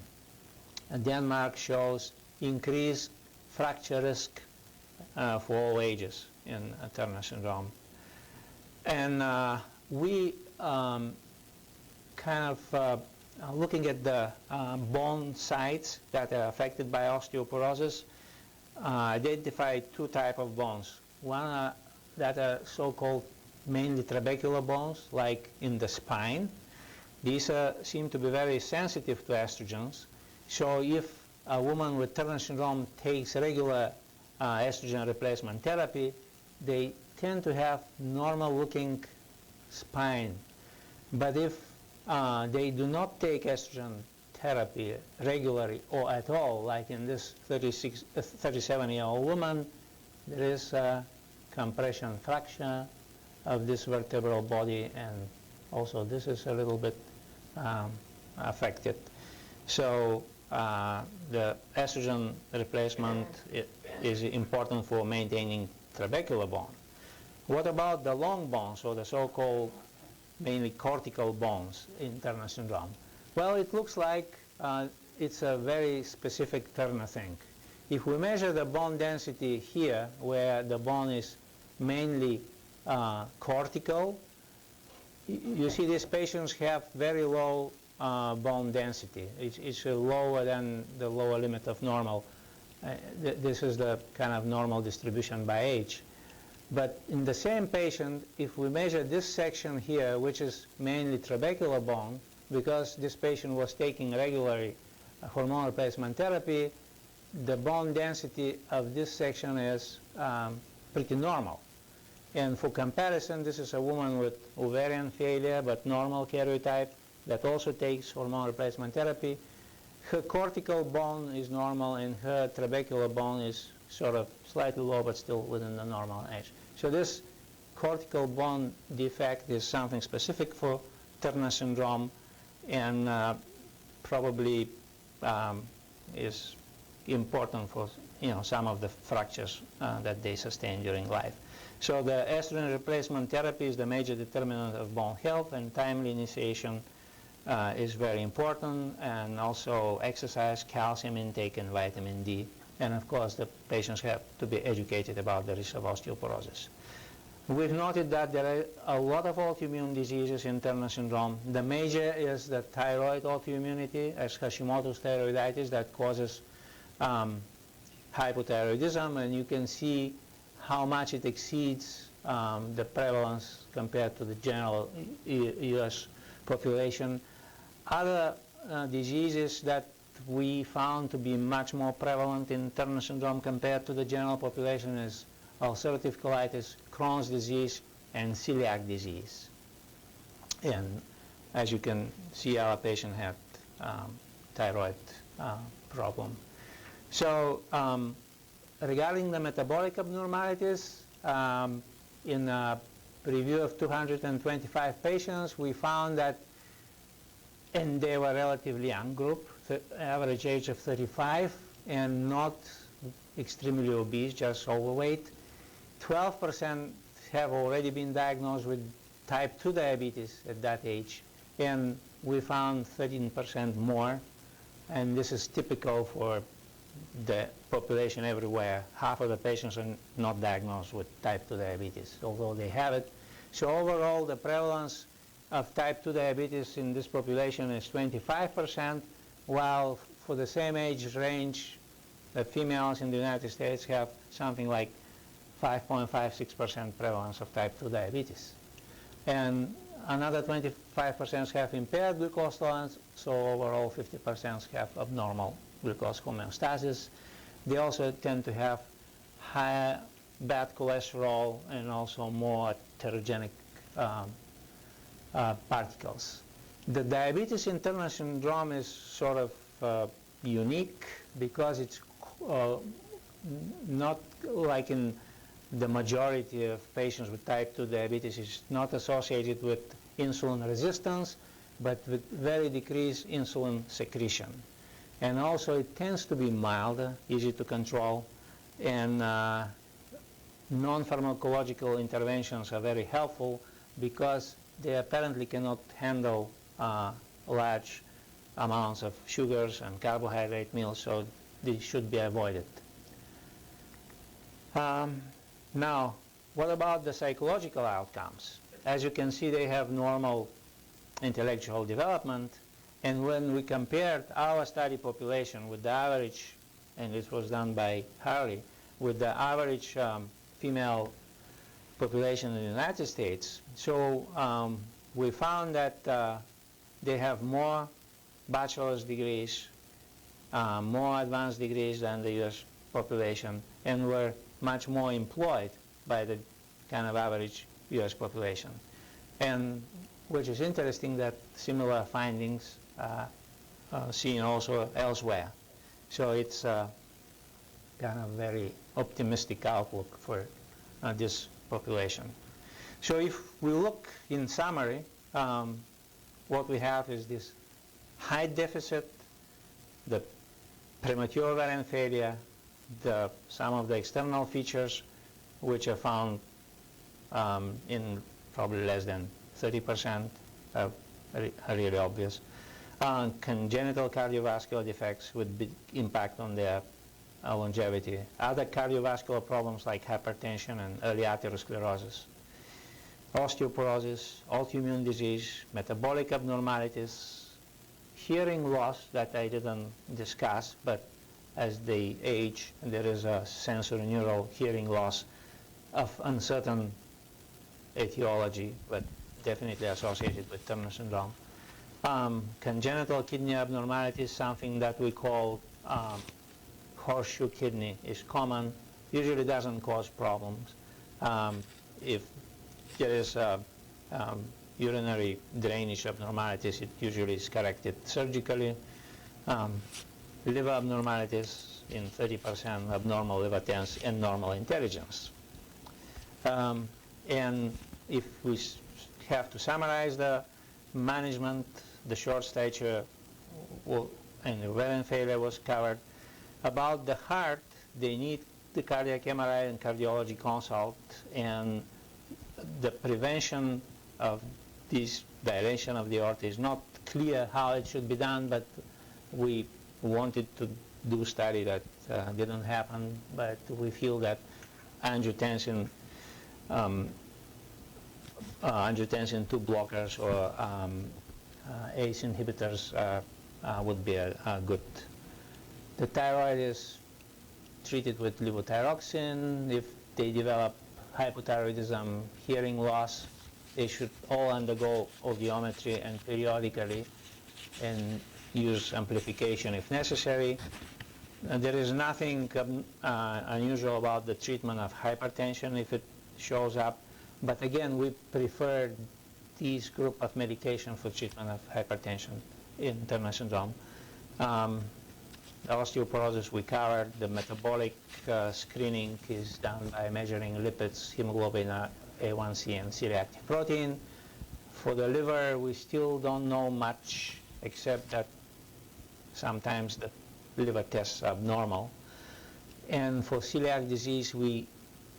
Denmark shows increased fracture risk for all ages in Turner syndrome. And we kind of looking at the bone sites that are affected by osteoporosis, identify two types of bones. One that are so-called mainly trabecular bones, like in the spine. These seem to be very sensitive to estrogens. So if a woman with Turner syndrome takes regular estrogen replacement therapy, they tend to have normal-looking spine. But if they do not take estrogen therapy regularly or at all, like in this 37-year-old woman, there is a compression fracture of this vertebral body, and also this is a little bit affected. So the estrogen replacement is important for maintaining trabecular bone. What about the long bones, or the so-called mainly cortical bones in Turner syndrome? Well, it looks like it's a very specific Turner thing. If we measure the bone density here, where the bone is mainly cortical, you see these patients have very low bone density. It's lower than the lower limit of normal. This is the kind of normal distribution by age. But in the same patient, if we measure this section here, which is mainly trabecular bone, because this patient was taking regularly hormone replacement therapy, the bone density of this section is pretty normal. And for comparison, this is a woman with ovarian failure but normal karyotype that also takes hormone replacement therapy. Her cortical bone is normal and her trabecular bone is sort of slightly low but still within the normal age. So this cortical bone defect is something specific for Turner syndrome, and probably is important for some of the fractures that they sustain during life. So the estrogen replacement therapy is the major determinant of bone health, and timely initiation is very important, and also exercise, calcium intake, and vitamin D. And of course, the patients have to be educated about the risk of osteoporosis. We've noted that there are a lot of autoimmune diseases in Turner syndrome. The major is the thyroid autoimmunity, as Hashimoto's thyroiditis, that causes hypothyroidism, and you can see how much it exceeds the prevalence compared to the general U.S. population. Other diseases that we found to be much more prevalent in Turner syndrome compared to the general population is ulcerative colitis, Crohn's disease, and celiac disease. And as you can see, our patient had thyroid problem. So regarding the metabolic abnormalities, in a review of 225 patients, we found that, and they were a relatively young group, average age of 35, and not extremely obese, just overweight. 12% have already been diagnosed with type 2 diabetes at that age, and we found 13% more, and this is typical for the population everywhere. Half of the patients are not diagnosed with type 2 diabetes, although they have it. So overall, the prevalence of type 2 diabetes in this population is 25%, while for the same age range, the females in the United States have something like 5.56% prevalence of type 2 diabetes. And another 25% have impaired glucose tolerance, so overall 50% have abnormal glucose homeostasis. They also tend to have higher bad cholesterol and also more atherogenic particles. The diabetes in Turner syndrome is sort of unique because it's not like in the majority of patients with type 2 diabetes. It's not associated with insulin resistance, but with very decreased insulin secretion. And also it tends to be milder, easy to control, and non-pharmacological interventions are very helpful because they apparently cannot handle large amounts of sugars and carbohydrate meals, so they should be avoided. Now, what about the psychological outcomes? As you can see, they have normal intellectual development. And when we compared our study population with the average, and this was done by Harvey, with the average female population in the United States, so we found that they have more bachelor's degrees, more advanced degrees than the US population, and were much more employed by the kind of average US population. And which is interesting that similar findings seen also elsewhere. So it's kind of very optimistic outlook for this population. So if we look in summary, what we have is this height deficit, the premature ovarian failure, some of the external features which are found in probably less than 30%, are really obvious. Congenital cardiovascular defects with big impact on their longevity. Other cardiovascular problems like hypertension and early atherosclerosis. Osteoporosis, autoimmune disease, metabolic abnormalities, hearing loss that I didn't discuss, but as they age, there is a sensorineural hearing loss of uncertain etiology, but definitely associated with Turner syndrome. Congenital kidney abnormalities, something that we call horseshoe kidney, is common, usually doesn't cause problems. If there is urinary drainage abnormalities, it usually is corrected surgically. Liver abnormalities in 30%, abnormal liver tense and normal intelligence. And if we have to summarize the management, the short stature and the ovarian failure was covered. About the heart, they need the cardiac MRI and cardiology consult, and the prevention of this dilation of the aorta is not clear how it should be done, but we wanted to do a study that didn't happen, but we feel that angiotensin angiotensin 2 blockers or ACE inhibitors would be a good. The thyroid is treated with levothyroxine. If they develop hypothyroidism, hearing loss, they should all undergo audiometry and periodically and use amplification if necessary. There is nothing unusual about the treatment of hypertension if it shows up. But again, we prefer this group of medication for treatment of hypertension in Turner syndrome. The osteoporosis we covered. The metabolic screening is done by measuring lipids, hemoglobin A1C, and C-reactive protein. For the liver, we still don't know much, except that sometimes the liver tests are abnormal. And for celiac disease, we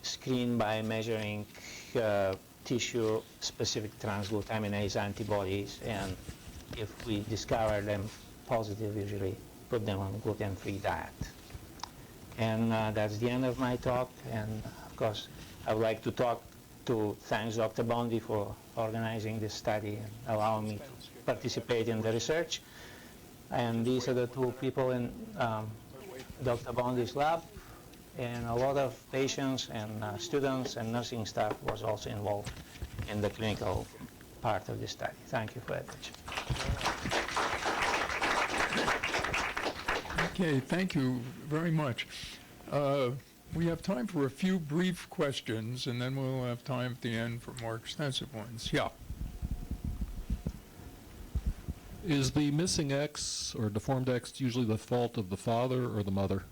screen by measuring tissue-specific transglutaminase antibodies, and if we discover them positive, usually put them on a gluten-free diet. And that's the end of my talk, and of course, I would like to thank Dr. Bondy for organizing this study and allowing me to participate in the research. And these are the two people in Dr. Bondy's lab, and a lot of patients and students and nursing staff was also involved in the clinical part of the study. Thank you for your attention. Okay, thank you very much. We have time for a few brief questions, and then we'll have time at the end for more extensive ones. Yeah. Is the missing X or deformed X usually the fault of the father or the mother?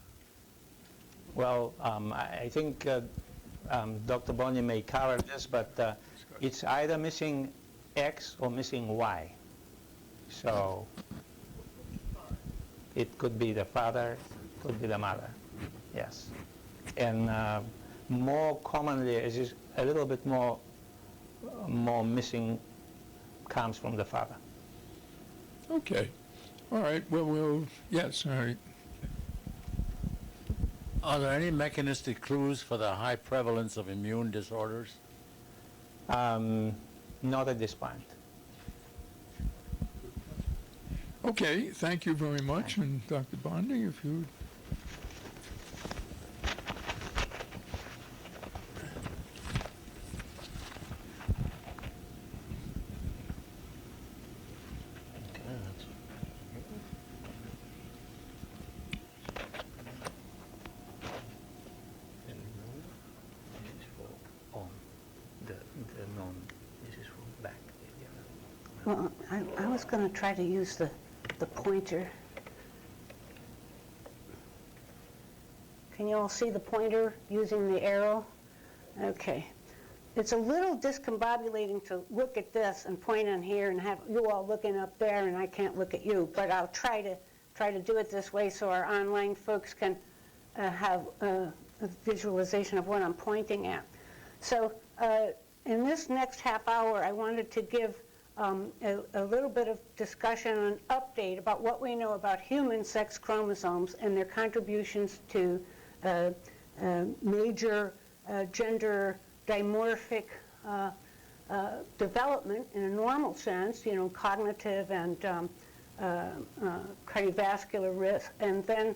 Well, I think Dr. Bondy may cover this, but it's either missing X or missing Y. So it could be the father, could be the mother, yes. And more commonly, it is a little bit more missing comes from the father. Okay. All right. Well, yes. All right. Are there any mechanistic clues for the high prevalence of immune disorders? Not at this point. Okay, thank you very much. And Dr. Bondy, if you Well, I was going to try to use the pointer. Can you all see the pointer using the arrow? Okay. It's a little discombobulating to look at this and point on here and have you all looking up there and I can't look at you, but I'll try to do it this way so our online folks can have a visualization of what I'm pointing at. So in this next half hour, I wanted to give a little bit of discussion and update about what we know about human sex chromosomes and their contributions to major gender dimorphic development in a normal sense, you know, cognitive and cardiovascular risk, and then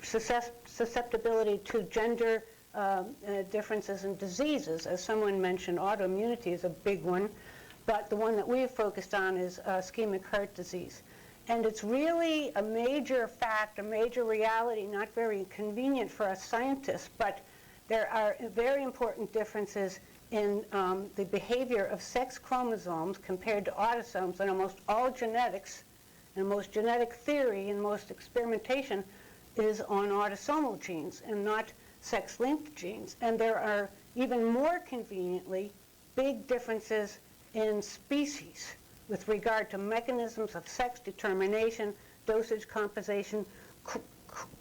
susceptibility to gender differences in diseases. As someone mentioned, autoimmunity is a big one. But the one that we've focused on is ischemic heart disease. And it's really a major fact, a major reality, not very convenient for us scientists, but there are very important differences in the behavior of sex chromosomes compared to autosomes, and almost all genetics and most genetic theory and most experimentation is on autosomal genes and not sex-linked genes. And there are even more conveniently big differences in species with regard to mechanisms of sex determination, dosage compensation,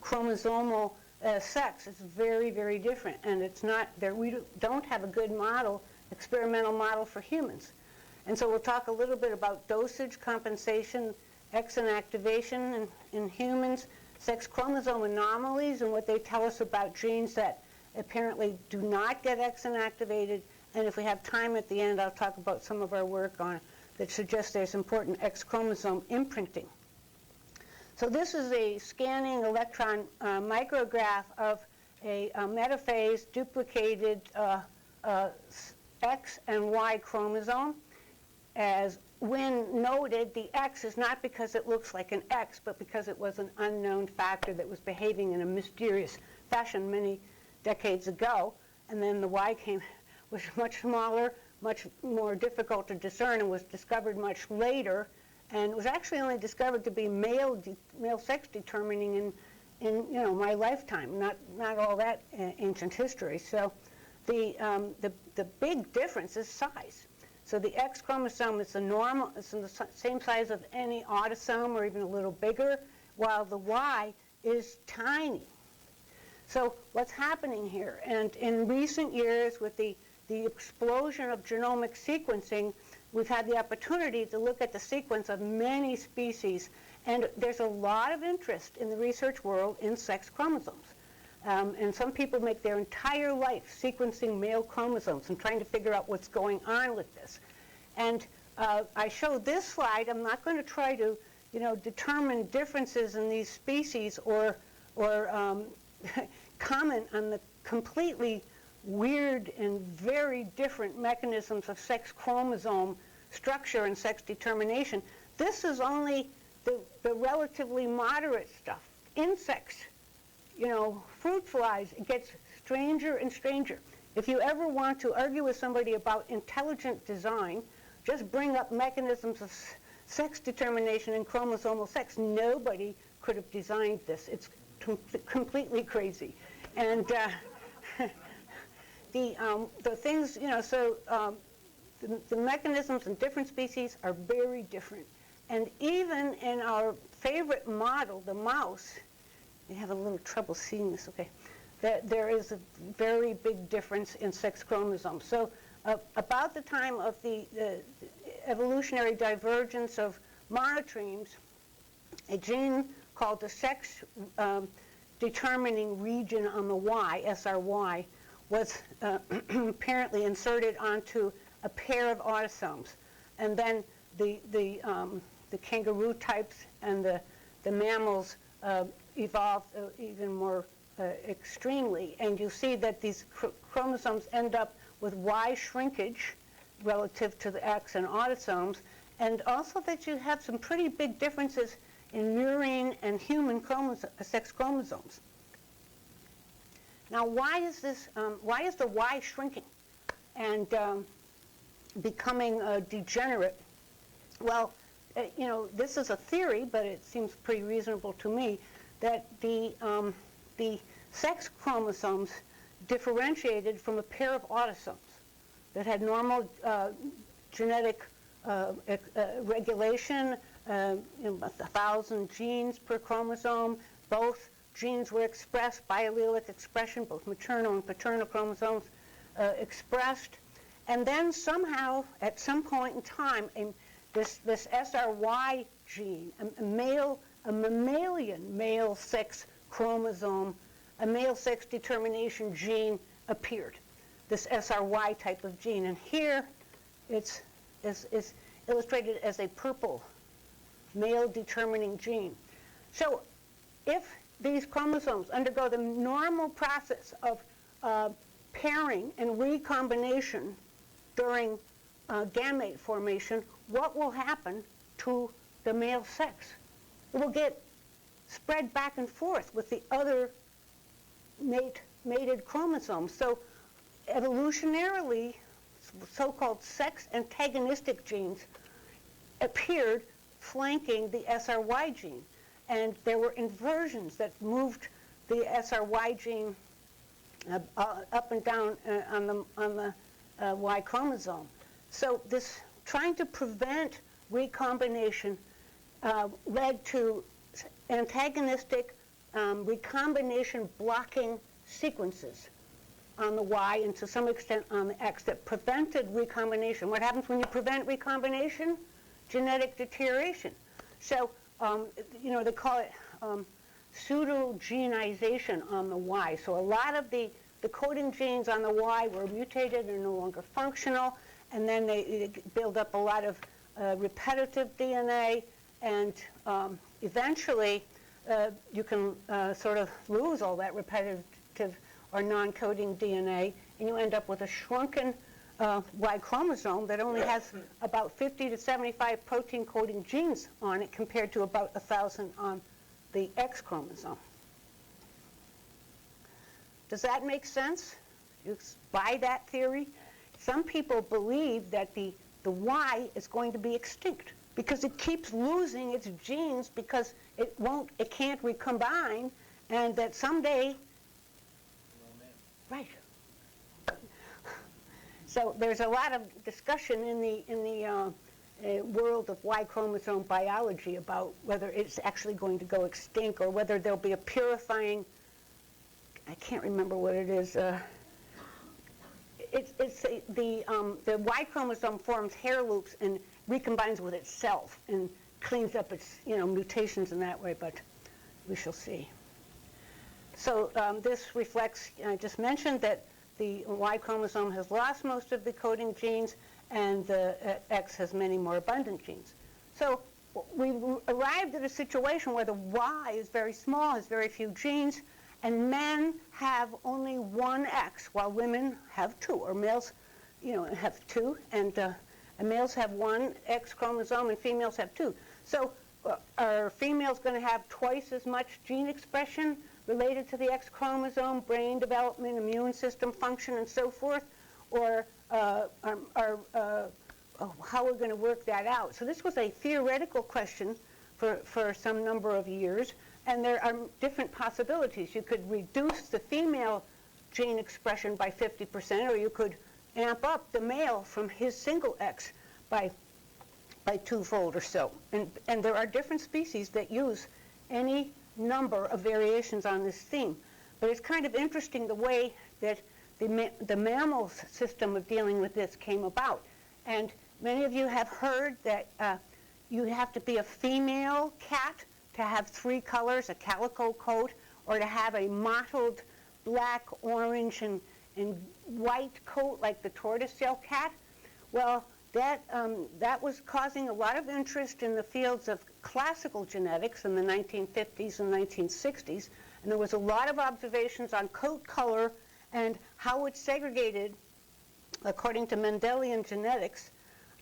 chromosomal sex. It's very, very different, and it's not there. We don't have a good model, experimental model for humans. And so we'll talk a little bit about dosage compensation, exon activation in humans, sex chromosome anomalies and what they tell us about genes that apparently do not get exon activated. And if we have time at the end, I'll talk about some of our work on that suggests there's important X chromosome imprinting. So this is a scanning electron micrograph of a metaphase duplicated X and Y chromosome. As Wynne noted, the X is not because it looks like an X, but because it was an unknown factor that was behaving in a mysterious fashion many decades ago. And then the Y was much smaller, much more difficult to discern, and was discovered much later, and was actually only discovered to be male sex determining in my lifetime, not all that ancient history. So the big difference is size. So the X chromosome is it's in the same size of any autosome or even a little bigger, while the Y is tiny. So what's happening here? And in recent years, with the explosion of genomic sequencing, we've had the opportunity to look at the sequence of many species, and there's a lot of interest in the research world in sex chromosomes. And some people make their entire life sequencing male chromosomes and trying to figure out what's going on with this. And I showed this slide. I'm not going to try to, determine differences in these species or comment on the completely weird and very different mechanisms of sex chromosome structure and sex determination. This is only the relatively moderate stuff. Insects, fruit flies, it gets stranger and stranger. If you ever want to argue with somebody about intelligent design, just bring up mechanisms of sex determination and chromosomal sex. Nobody could have designed this. It's completely crazy. And the things, the mechanisms in different species are very different. And even in our favorite model, the mouse, you have a little trouble seeing this, okay, there is a very big difference in sex chromosomes. So about the time of the evolutionary divergence of monotremes, a gene called the sex determining region on the Y, SRY, was apparently inserted onto a pair of autosomes. And then the the kangaroo types and the mammals evolved even more extremely. And you see that these chromosomes end up with Y shrinkage relative to the X and autosomes, and also that you have some pretty big differences in murine and human sex chromosomes. Now, why is the Y shrinking and becoming degenerate? Well, this is a theory, but it seems pretty reasonable to me, that the sex chromosomes differentiated from a pair of autosomes that had normal genetic regulation, 1,000 genes per chromosome. Both genes were expressed, biallelic expression, both maternal and paternal chromosomes expressed. And then somehow, at some point in time, this SRY gene, a mammalian male sex chromosome, a male sex determination gene appeared, this SRY type of gene. And here it's illustrated as a purple male determining gene. So if these chromosomes undergo the normal process of pairing and recombination during gamete formation, what will happen to the male sex? It will get spread back and forth with the other mated chromosomes. So evolutionarily, so-called sex antagonistic genes appeared flanking the SRY gene. And there were inversions that moved the SRY gene up and down on the Y chromosome. So this trying to prevent recombination led to antagonistic recombination blocking sequences on the Y and to some extent on the X that prevented recombination. What happens when you prevent recombination? Genetic deterioration. So, they call it pseudogenization on the Y. So a lot of the coding genes on the Y were mutated and no longer functional, and then they build up a lot of repetitive DNA, and eventually you can sort of lose all that repetitive or non-coding DNA, and you end up with a shrunken Y chromosome that only has about 50 to 75 protein coding genes on it compared to about 1,000 on the X chromosome. Does that make sense? You buy that theory? Some people believe that the Y is going to be extinct because it keeps losing its genes because it can't recombine, and that someday, right. So there's a lot of discussion in the world of Y chromosome biology about whether it's actually going to go extinct or whether there'll be a purifying, I can't remember what it is. The Y chromosome forms hair loops and recombines with itself and cleans up its mutations in that way, but we shall see. So this reflects, I just mentioned that the Y chromosome has lost most of the coding genes, and the X has many more abundant genes. So we arrived at a situation where the Y is very small, has very few genes, and men have only one X, while women have two, or males, have two, and males have one X chromosome, and females have two. So are females going to have twice as much gene expression related to the X chromosome, brain development, immune system function, and so forth? Or how are we going to work that out? So this was a theoretical question for some number of years, and there are different possibilities. You could reduce the female gene expression by 50%, or you could amp up the male from his single X by twofold or so. And there are different species that use any number of variations on this theme. But it's kind of interesting the way that the mammal system of dealing with this came about. And many of you have heard that you have to be a female cat to have three colors, a calico coat, or to have a mottled black, orange, and white coat like the tortoiseshell cat. Well, that was causing a lot of interest in the fields of classical genetics in the 1950s and 1960s, and there was a lot of observations on coat color and how it's segregated according to Mendelian genetics,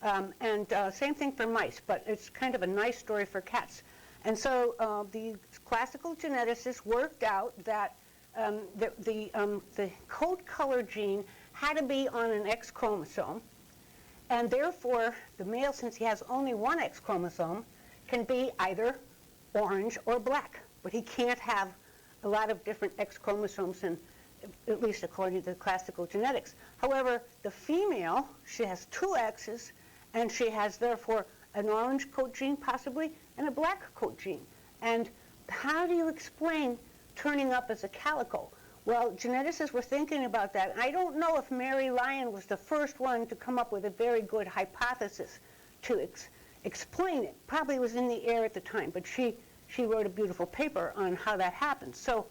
and same thing for mice, but it's kind of a nice story for cats. And so the classical geneticists worked out that the coat color gene had to be on an X chromosome, and therefore the male, since he has only one X chromosome, can be either orange or black, but he can't have a lot of different X chromosomes, and at least according to classical genetics. However, the female, she has two X's, and she has therefore an orange coat gene possibly and a black coat gene. And how do you explain turning up as a calico? Well, geneticists were thinking about that. I don't know if Mary Lyon was the first one to come up with a very good hypothesis to explain it. Probably was in the air at the time, but she wrote a beautiful paper on how that happens. So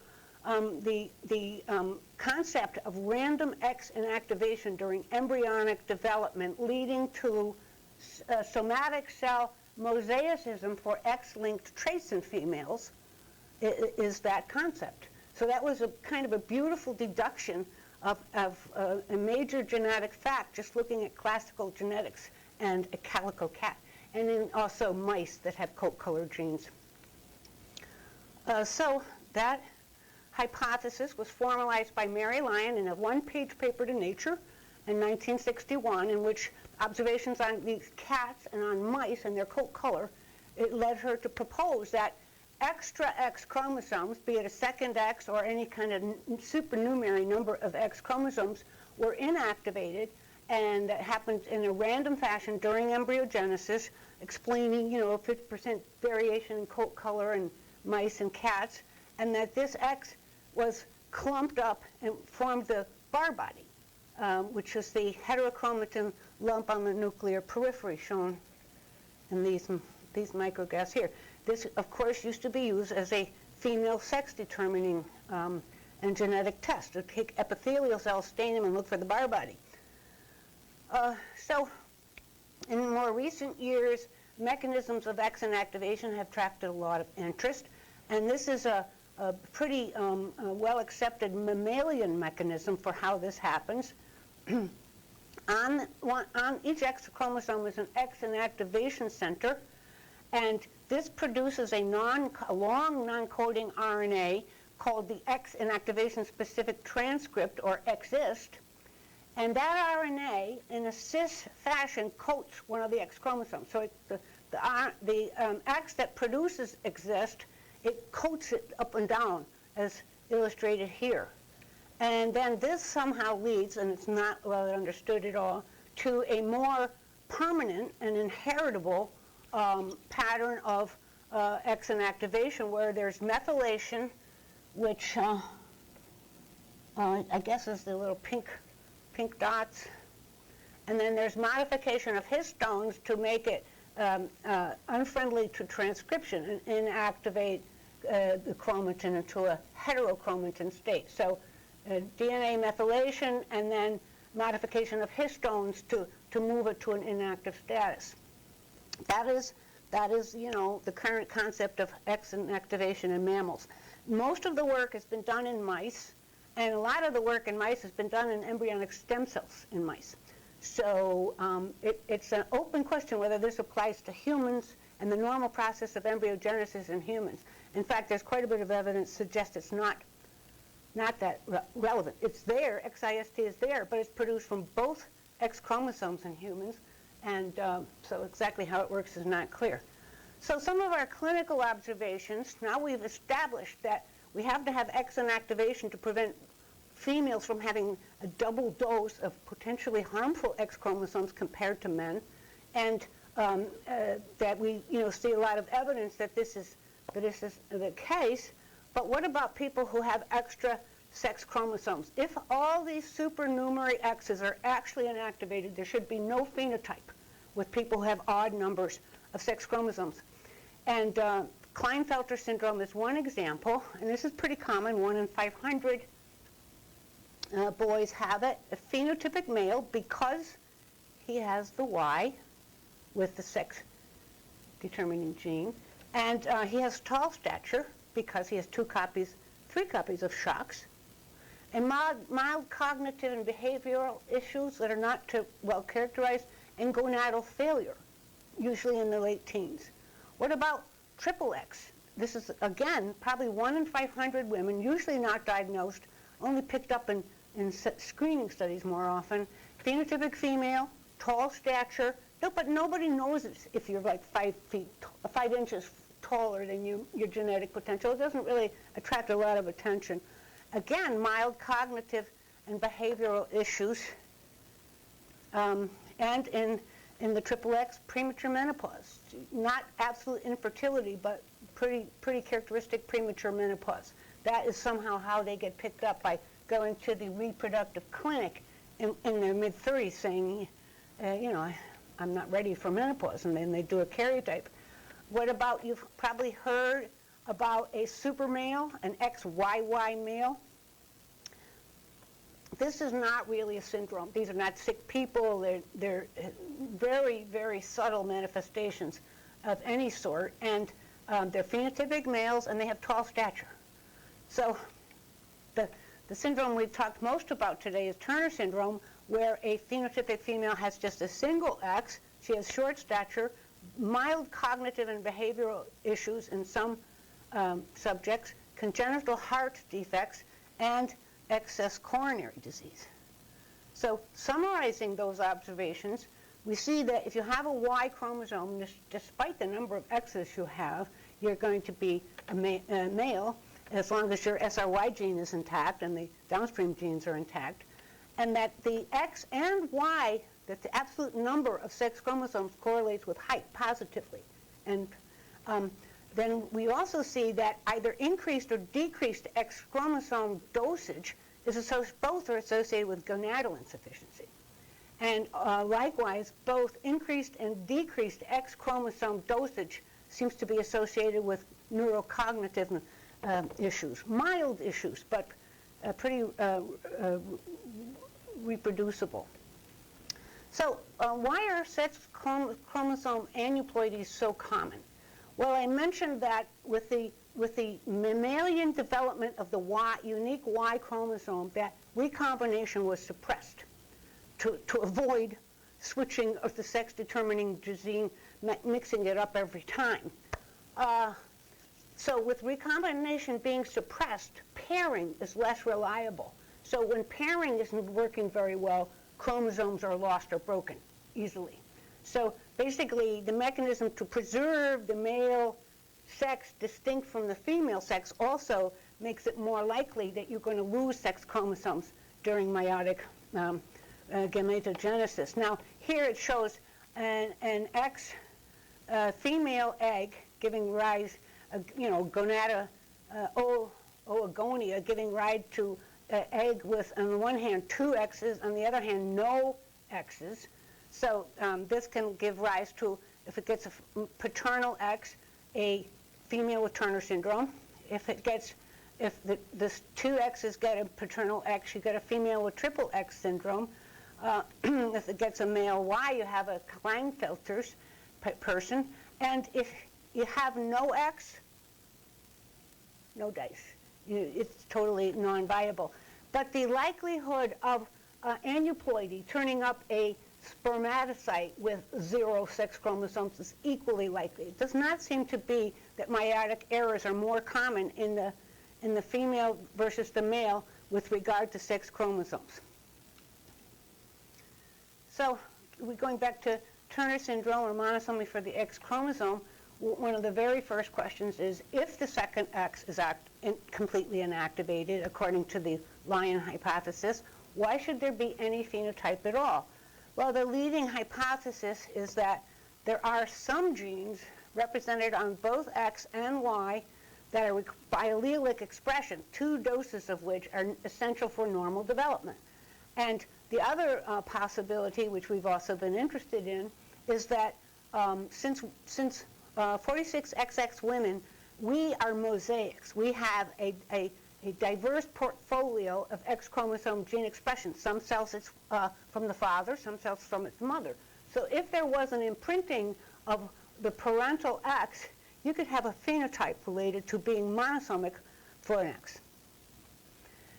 the concept of random X inactivation during embryonic development leading to somatic cell mosaicism for X-linked traits in females is that concept. So that was a kind of a beautiful deduction of a major genetic fact, just looking at classical genetics and a calico cat, and then also mice that have coat color genes. So that hypothesis was formalized by Mary Lyon in a one-page paper to Nature in 1961, in which observations on these cats and on mice and their coat color, it led her to propose that extra X chromosomes, be it a second X or any kind of supernumerary number of X chromosomes, were inactivated, and that happened in a random fashion during embryogenesis, explaining, a 50% variation in coat color in mice and cats, and that this X was clumped up and formed the bar body, which is the heterochromatin lump on the nuclear periphery shown in these micrographs here. This, of course, used to be used as a female sex determining and genetic test to take epithelial cells, stain them, and look for the bar body. So in more recent years, mechanisms of X inactivation have attracted a lot of interest, and this is a pretty well-accepted mammalian mechanism for how this happens. On each X chromosome is an X inactivation center, and this produces a long non-coding RNA called the X inactivation specific transcript, or XIST, and that RNA in a cis fashion coats one of the X chromosomes. So the X that produces XIST, it coats it up and down, as illustrated here. And then this somehow leads, and it's not well understood at all, to a more permanent and inheritable pattern of X inactivation, where there's methylation, which I guess is the little pink dots, and then there's modification of histones to make it unfriendly to transcription and inactivate the chromatin into a heterochromatin state. So DNA methylation and then modification of histones to move it to an inactive status. That is, the current concept of X inactivation in mammals. Most of the work has been done in mice, and a lot of the work in mice has been done in embryonic stem cells in mice. So it's an open question whether this applies to humans and the normal process of embryogenesis in humans. In fact, there's quite a bit of evidence to suggest it's not that relevant. It's there, XIST is there, but it's produced from both X chromosomes in humans, and so exactly how it works is not clear. So some of our clinical observations, now we've established that we have to have X inactivation to prevent females from having a double dose of potentially harmful X chromosomes compared to men, and that we see a lot of evidence that this is the case. But what about people who have extra sex chromosomes? If all these supernumerary X's are actually inactivated, there should be no phenotype with people who have odd numbers of sex chromosomes. And Klinefelter syndrome is one example, and this is pretty common. 1 in 500 boys have it. A phenotypic male, because he has the Y with the sex-determining gene, and he has tall stature because he has 3 copies of shocks, and mild cognitive and behavioral issues that are not too well characterized, and gonadal failure, usually in the late teens. What about triple X? This is, again, probably 1 in 500 women, usually not diagnosed, only picked up in screening studies more often. Phenotypic female, tall stature, but nobody knows if you're like 5 inches taller than your genetic potential. It doesn't really attract a lot of attention. Again, mild cognitive and behavioral issues. And in the triple X, premature menopause. Not absolute infertility, but pretty characteristic premature menopause. That is somehow how they get picked up, by going to the reproductive clinic in their mid-30s saying, I'm not ready for menopause, and then they do a karyotype. What about, you've probably heard about a super male, an XYY male. This is not really a syndrome. These are not sick people. They're very, very subtle manifestations of any sort, and they're phenotypic males, and they have tall stature. So the syndrome we've talked most about today is Turner syndrome, where a phenotypic female has just a single X. She has short stature, mild cognitive and behavioral issues in some subjects, congenital heart defects, and excess coronary disease. So summarizing those observations, we see that if you have a Y chromosome, despite the number of X's you have, you're going to be a male, as long as your SRY gene is intact and the downstream genes are intact, and that the X and Y, that the absolute number of sex chromosomes correlates with height positively. And then we also see that either increased or decreased X chromosome dosage both are associated with gonadal insufficiency. And likewise, both increased and decreased X chromosome dosage seems to be associated with neurocognitive issues, mild issues, but pretty reproducible. So why are sex chromosome aneuploidies so common? Well, I mentioned that with the mammalian development of the unique Y chromosome, that recombination was suppressed to avoid switching of the sex-determining gene, mixing it up every time. So with recombination being suppressed, pairing is less reliable. So when pairing isn't working very well, chromosomes are lost or broken easily. So basically, the mechanism to preserve the male sex distinct from the female sex also makes it more likely that you're going to lose sex chromosomes during meiotic gametogenesis. Now, here it shows an X female egg giving rise, gonada oogonia, giving rise to an egg with, on the one hand, 2 X's, on the other hand, no X's. So this can give rise to, if it gets a paternal X, a female with Turner syndrome. If the 2 X's get a paternal X, you get a female with triple X syndrome. If it gets a male Y, you have a Klinefelter's person. And if you have no X, no dice. It's totally non-viable. But the likelihood of aneuploidy, turning up a spermatocyte with 0 sex chromosomes, is equally likely. It does not seem to be that meiotic errors are more common in the female versus the male with regard to sex chromosomes. So we're going back to Turner syndrome or monosomy for the X chromosome. One of the very first questions is, if the second X is completely inactivated, according to the Lion hypothesis, why should there be any phenotype at all? Well, the leading hypothesis is that there are some genes represented on both X and Y that are biallelic expression, 2 doses of which are essential for normal development. And the other possibility, which we've also been interested in, is that since 46XX women, we are mosaics. We have a a diverse portfolio of X chromosome gene expression. Some cells it's from the father, some cells from its mother. So if there was an imprinting of the parental X, you could have a phenotype related to being monosomic for an X.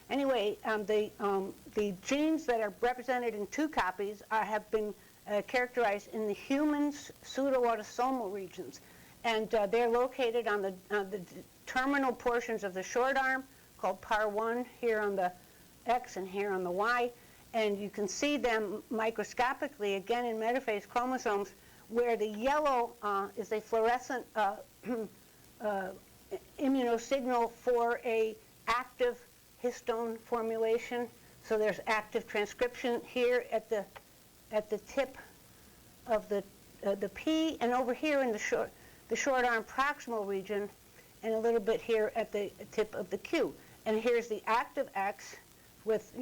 Anyway, the genes that are represented in 2 copies have been characterized in the human's pseudoautosomal regions. And they're located on the terminal portions of the short arm, called PAR1, here on the X and here on the Y. And you can see them microscopically, again in metaphase chromosomes, where the yellow is a fluorescent immunosignal for a active histone formulation. So there's active transcription here at the tip of the P, and over here in the short arm proximal region, and a little bit here at the tip of the Q. And here's the active X with,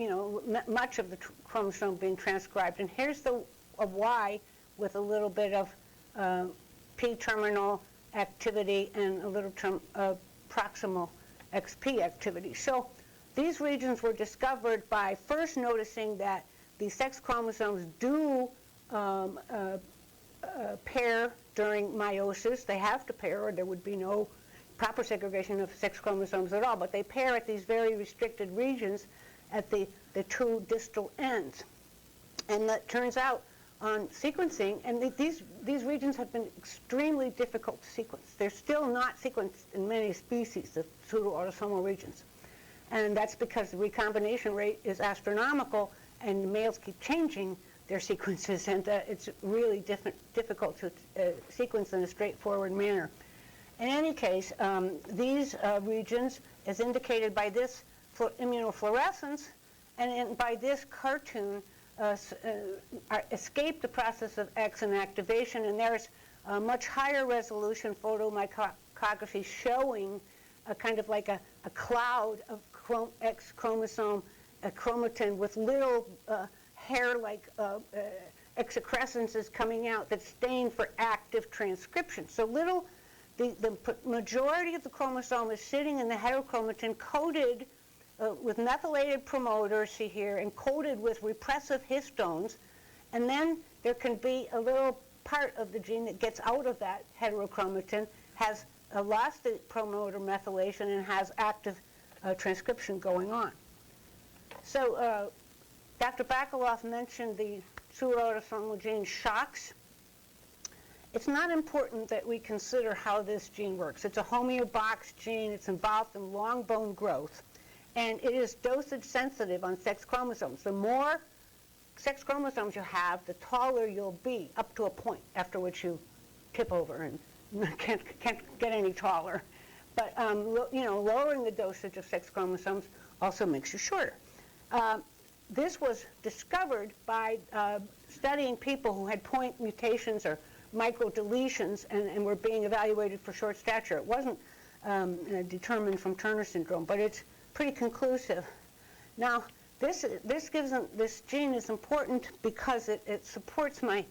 much of the chromosome being transcribed. And here's the Y with a little bit of P-terminal activity and a little proximal XP activity. So these regions were discovered by first noticing that the sex chromosomes do pair during meiosis. They have to pair, or there would be no proper segregation of sex chromosomes at all, but they pair at these very restricted regions at the 2 distal ends. And that turns out on sequencing, and these regions have been extremely difficult to sequence. They're still not sequenced in many species, the pseudoautosomal regions. And that's because the recombination rate is astronomical, and the males keep changing their sequences, and it's really difficult to sequence in a straightforward manner. In any case, these regions, as indicated by this immunofluorescence, and by this cartoon, escape the process of X and activation, and there's a much higher resolution photomicrography showing a kind of like a cloud of X chromosome chromatin with little hair-like excrescences coming out that stain for active transcription. So the majority of the chromosome is sitting in the heterochromatin coated with methylated promoters, see here, and coated with repressive histones. And then there can be a little part of the gene that gets out of that heterochromatin, has lost the promoter methylation, and has active transcription going on. So Dr. Bakalov mentioned the pseudoautosomal gene shocks. It's not important that we consider how this gene works. It's a homeobox gene. It's involved in long bone growth. And it is dosage sensitive on sex chromosomes. The more sex chromosomes you have, the taller you'll be, up to a point after which you tip over and can't get any taller. But lowering the dosage of sex chromosomes also makes you shorter. This was discovered by studying people who had point mutations or microdeletions and were being evaluated for short stature. It wasn't determined from Turner syndrome, but it's pretty conclusive. Now, this gene is important because it supports my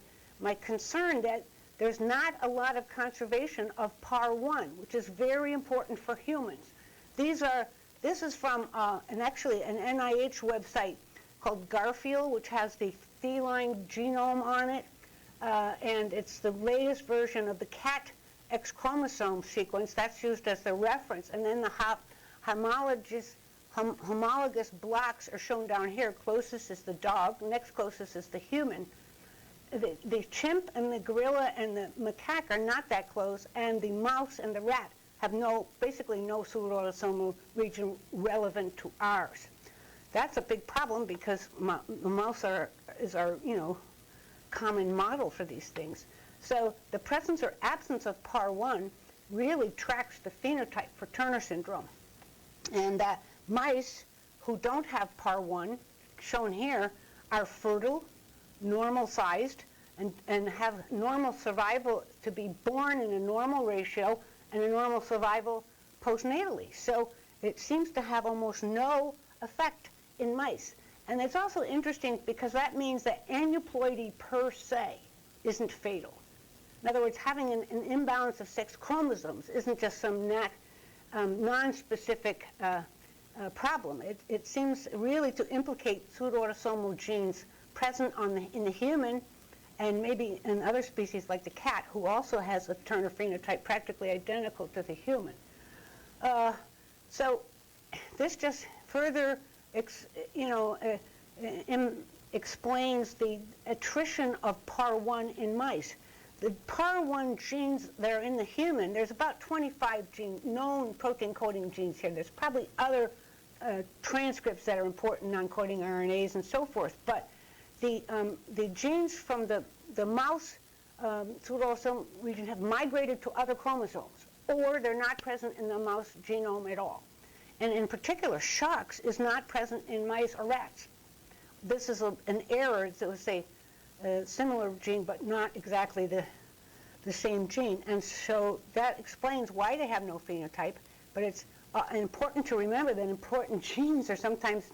concern that there's not a lot of conservation of PAR1, which is very important for humans. This is from actually an NIH website called Garfield, which has the feline genome on it, and it's the latest version of the cat X chromosome sequence. That's used as the reference, and then the homologous blocks are shown down here. Closest is the dog, next closest is the human. The chimp and the gorilla and the macaque are not that close, and the mouse and the rat have basically no pseudoautosomal region relevant to ours. That's a big problem because the mouse is our common model for these things. So the presence or absence of PAR1 really tracks the phenotype for Turner syndrome. And mice who don't have PAR1, shown here, are fertile, normal-sized, and have normal survival to be born in a normal ratio and a normal survival postnatally. So it seems to have almost no effect in mice. And it's also interesting because that means that aneuploidy per se isn't fatal. In other words, having an imbalance of sex chromosomes isn't just some non-specific problem. It seems really to implicate pseudoautosomal genes present in the human and maybe in other species like the cat, who also has a Turner phenotype practically identical to the human. So this just further explains the attrition of PAR1 in mice. The PAR1 genes that are in the human, there's about 25 known protein-coding genes here. There's probably other transcripts that are important, non-coding RNAs and so forth. But the genes from the mouse pseudoautosomal region have migrated to other chromosomes, or they're not present in the mouse genome at all. And in particular, SHOX is not present in mice or rats. This is an error. It was a similar gene, but not exactly the same gene. And so that explains why they have no phenotype. But it's important to remember that important genes are sometimes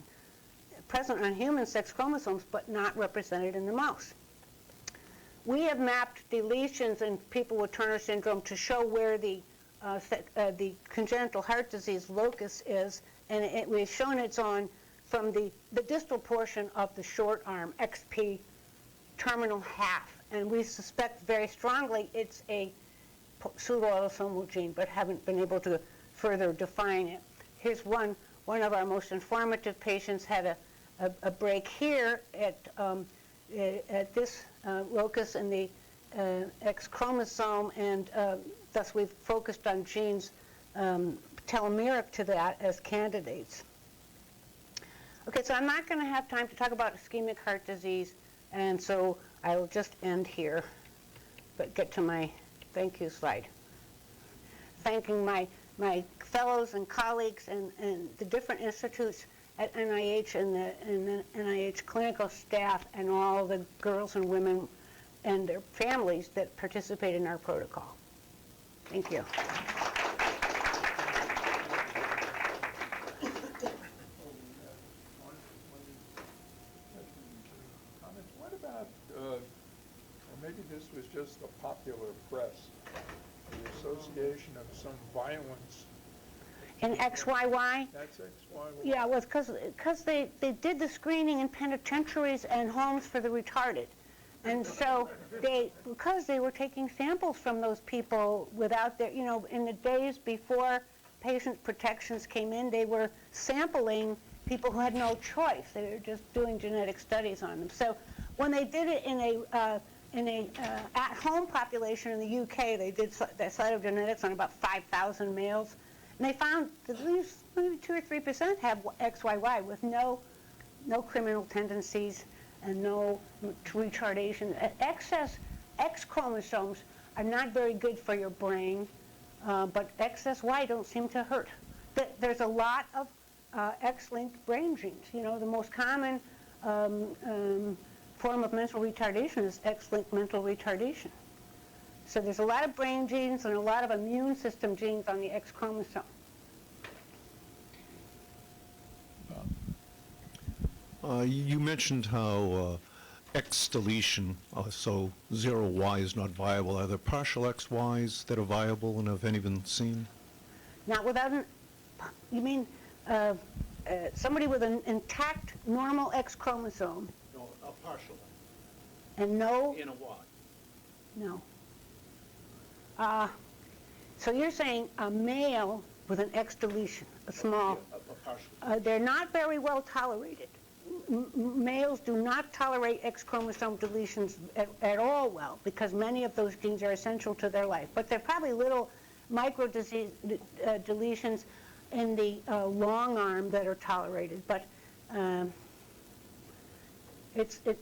present on human sex chromosomes, but not represented in the mouse. We have mapped deletions in people with Turner syndrome to show where the congenital heart disease locus is, and we've shown it's on from the distal portion of the short arm, XP terminal half, and we suspect very strongly it's a pseudoautosomal gene, but haven't been able to further define it. Here's one of our most informative patients had a break here at this locus in the X chromosome, and thus we've focused on genes telomeric to that as candidates. Okay, so I'm not going to have time to talk about ischemic heart disease, and so I will just end here, but get to my thank you slide. Thanking my fellows and colleagues and the different institutes at NIH and the NIH clinical staff and all the girls and women and their families that participate in our protocol. Thank you. What about, or maybe this was just the popular press, the association of some violence. In XYY? That's XYY. Yeah, well, because they did the screening in penitentiaries and homes for the retarded. And so because they were taking samples from those people without their, in the days before patient protections came in, they were sampling people who had no choice. They were just doing genetic studies on them. So when they did it in a at-home population in the UK, they did cytogenetics on about 5,000 males. And they found that at least maybe 2 or 3% have XYY with no criminal tendencies and no retardation. Excess X chromosomes are not very good for your brain, but excess Y don't seem to hurt. There's a lot of X-linked brain genes. The most common form of mental retardation is X-linked mental retardation. So there's a lot of brain genes and a lot of immune system genes on the X chromosome. You mentioned how X deletion, so 0Y is not viable. Are there partial XYs that are viable and have any been seen? Not without you mean somebody with an intact normal X chromosome? No, a partial. And no? In a Y. No. So you're saying a male with an X deletion, a small, A partial. they're not very well tolerated. Males do not tolerate X chromosome deletions at all well, because many of those genes are essential to their life. But there are probably little micro deletions in the long arm that are tolerated. But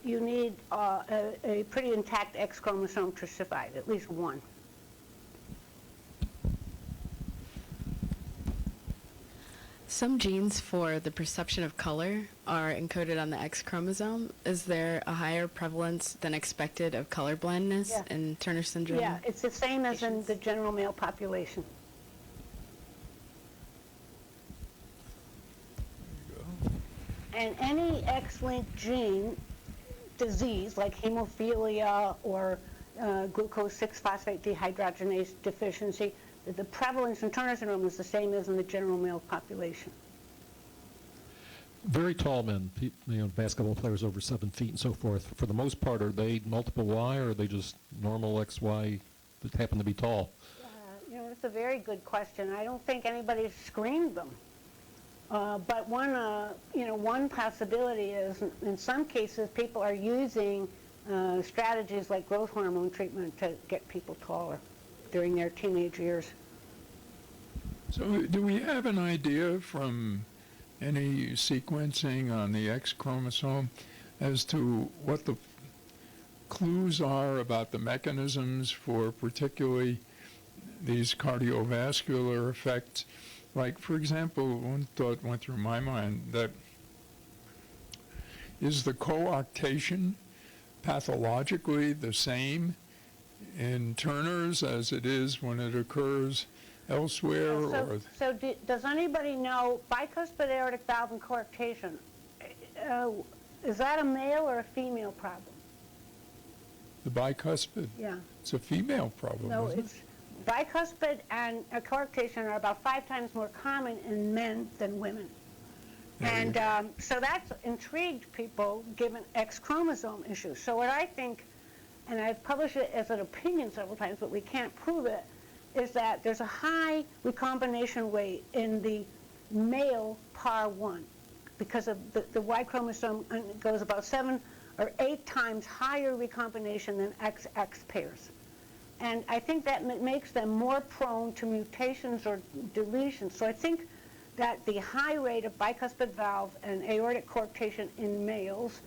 you need a pretty intact X chromosome to survive, at least one. Some genes for the perception of color are encoded on the X chromosome. Is there a higher prevalence than expected of color blindness in Turner syndrome? Yeah, it's the same as in the general male population. And any X-linked gene disease, like hemophilia or glucose 6-phosphate dehydrogenase deficiency, the prevalence in Turner syndrome is the same as in the general male population. Very tall men, basketball players over 7 feet and so forth, for the most part, are they multiple Y or are they just normal XY that happen to be tall? That's a very good question. I don't think anybody's screened them. But one possibility is, in some cases, people are using strategies like growth hormone treatment to get people taller during their teenage years. So do we have an idea from any sequencing on the X chromosome as to what the clues are about the mechanisms for particularly these cardiovascular effects? Like, for example, one thought went through my mind that is the coarctation pathologically the same in Turner's as it is when it occurs elsewhere? Does anybody know bicuspid aortic valve and coarctation? Is that a male or a female problem? The bicuspid? Yeah. It's a female problem, No, isn't it's bicuspid and coarctation are about 5 times more common in men than women. And so that's intrigued people given X chromosome issues. So what I think, and I've published it as an opinion several times, but we can't prove it, is that there's a high recombination rate in the male par 1 because of the Y chromosome goes about 7 or 8 times higher recombination than XX pairs. And I think that makes them more prone to mutations or deletions. So I think that the high rate of bicuspid valve and aortic coarctation in males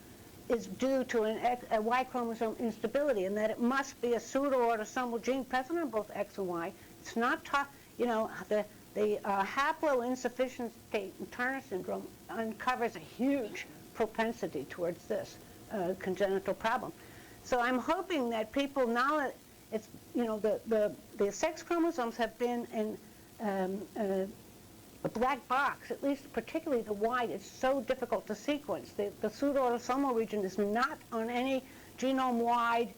is due to a Y chromosome instability, and that it must be a pseudo-autosomal gene present on both X and Y. It's not the haploinsufficient state in Turner syndrome uncovers a huge propensity towards this congenital problem. So I'm hoping that people now that it's, the sex chromosomes have been in a black box, at least particularly the Y, is so difficult to sequence. The pseudo-autosomal region is not on any genome-wide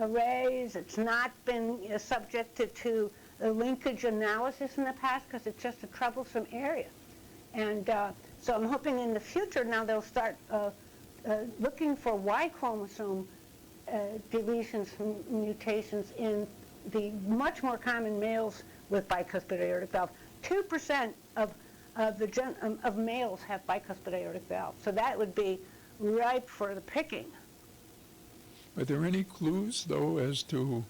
arrays. It's not been subjected to a linkage analysis in the past because it's just a troublesome area. And so I'm hoping in the future now they'll start looking for Y chromosome deletions, mutations in the much more common males with bicuspid aortic valve. 2% of males have bicuspid aortic valve, so that would be ripe for the picking. Are there any clues, though, as to,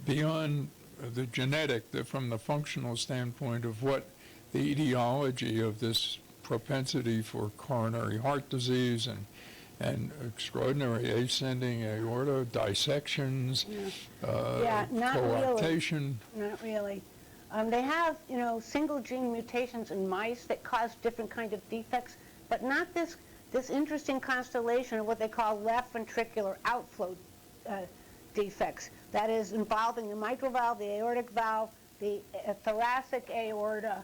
beyond the genetic, from the functional standpoint of what the etiology of this propensity for coronary heart disease and extraordinary ascending aorta, dissections, coarctation? Not really. They have, single gene mutations in mice that cause different kind of defects, but not this interesting constellation of what they call left ventricular outflow defects. That is involving the mitral valve, the aortic valve, the thoracic aorta,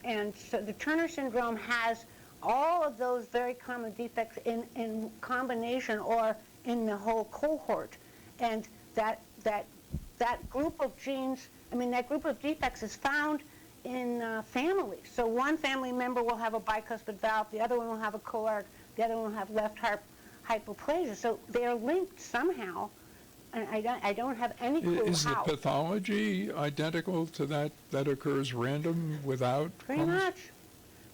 and so the Turner syndrome has all of those very common defects in combination or in the whole cohort, and that group of genes. That group of defects is found in families. So one family member will have a bicuspid valve, the other one will have a coarc, the other one will have left heart hypoplasia. So they are linked somehow, and I don't have any clue how. Is the pathology identical to that occurs random without? Pretty much.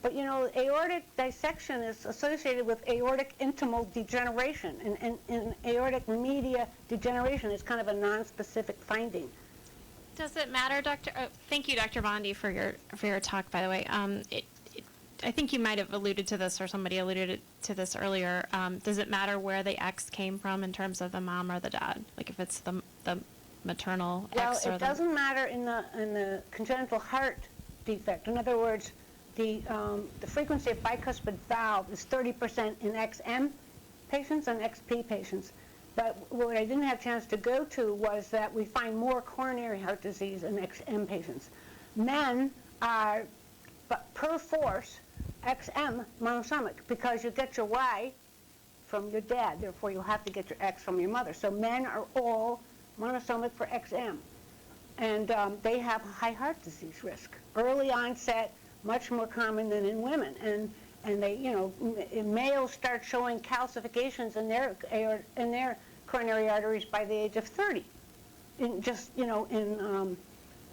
But aortic dissection is associated with aortic intimal degeneration, and aortic media degeneration is kind of a non-specific finding. Does it matter, thank you, Dr. Bondy, for your talk, by the way. I think you might have alluded to this, or somebody alluded to this earlier. Does it matter where the X came from in terms of the mom or the dad? Like if it's the maternal X or Well, it doesn't matter in the congenital heart defect. In other words, the frequency of bicuspid valve is 30% in XM patients and XP patients. But what I didn't have a chance to go to was that we find more coronary heart disease in XM patients. Men are, per force, XM monosomic because you get your Y from your dad. Therefore, you'll have to get your X from your mother. So men are all monosomic for XM. And they have high heart disease risk. Early onset, much more common than in women. and they, males start showing calcifications in their coronary arteries by the age of 30, in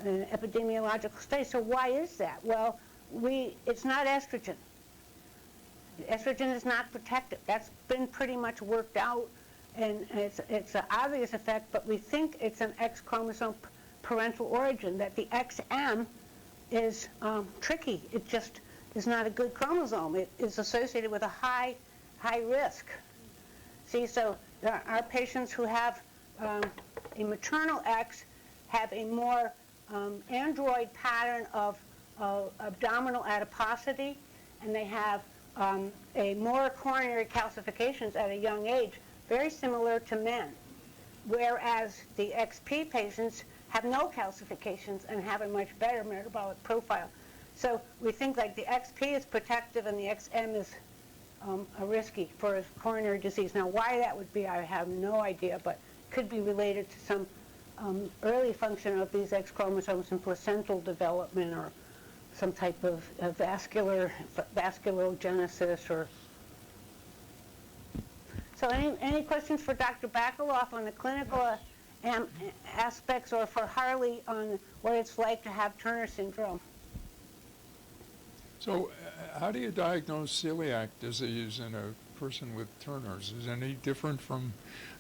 an epidemiological study. So why is that? Well, it's not estrogen. Estrogen is not protective. That's been pretty much worked out, and it's an obvious effect, but we think it's an X chromosome parental origin, that the XM is tricky. It just is not a good chromosome. It is associated with a high risk. See, so our patients who have a maternal X have a more android pattern of abdominal adiposity, and they have a more coronary calcifications at a young age, very similar to men, whereas the XP patients have no calcifications and have a much better metabolic profile. So we think like the XP is protective and the XM is risky for coronary disease. Now why that would be, I have no idea, but could be related to some early function of these X chromosomes in placental development, or some type of vasculogenesis. Or so any questions for Dr. Bakalov on the clinical aspects, or for Harley on what it's like to have Turner syndrome? So how do you diagnose celiac disease in a person with Turner's? Is it any different from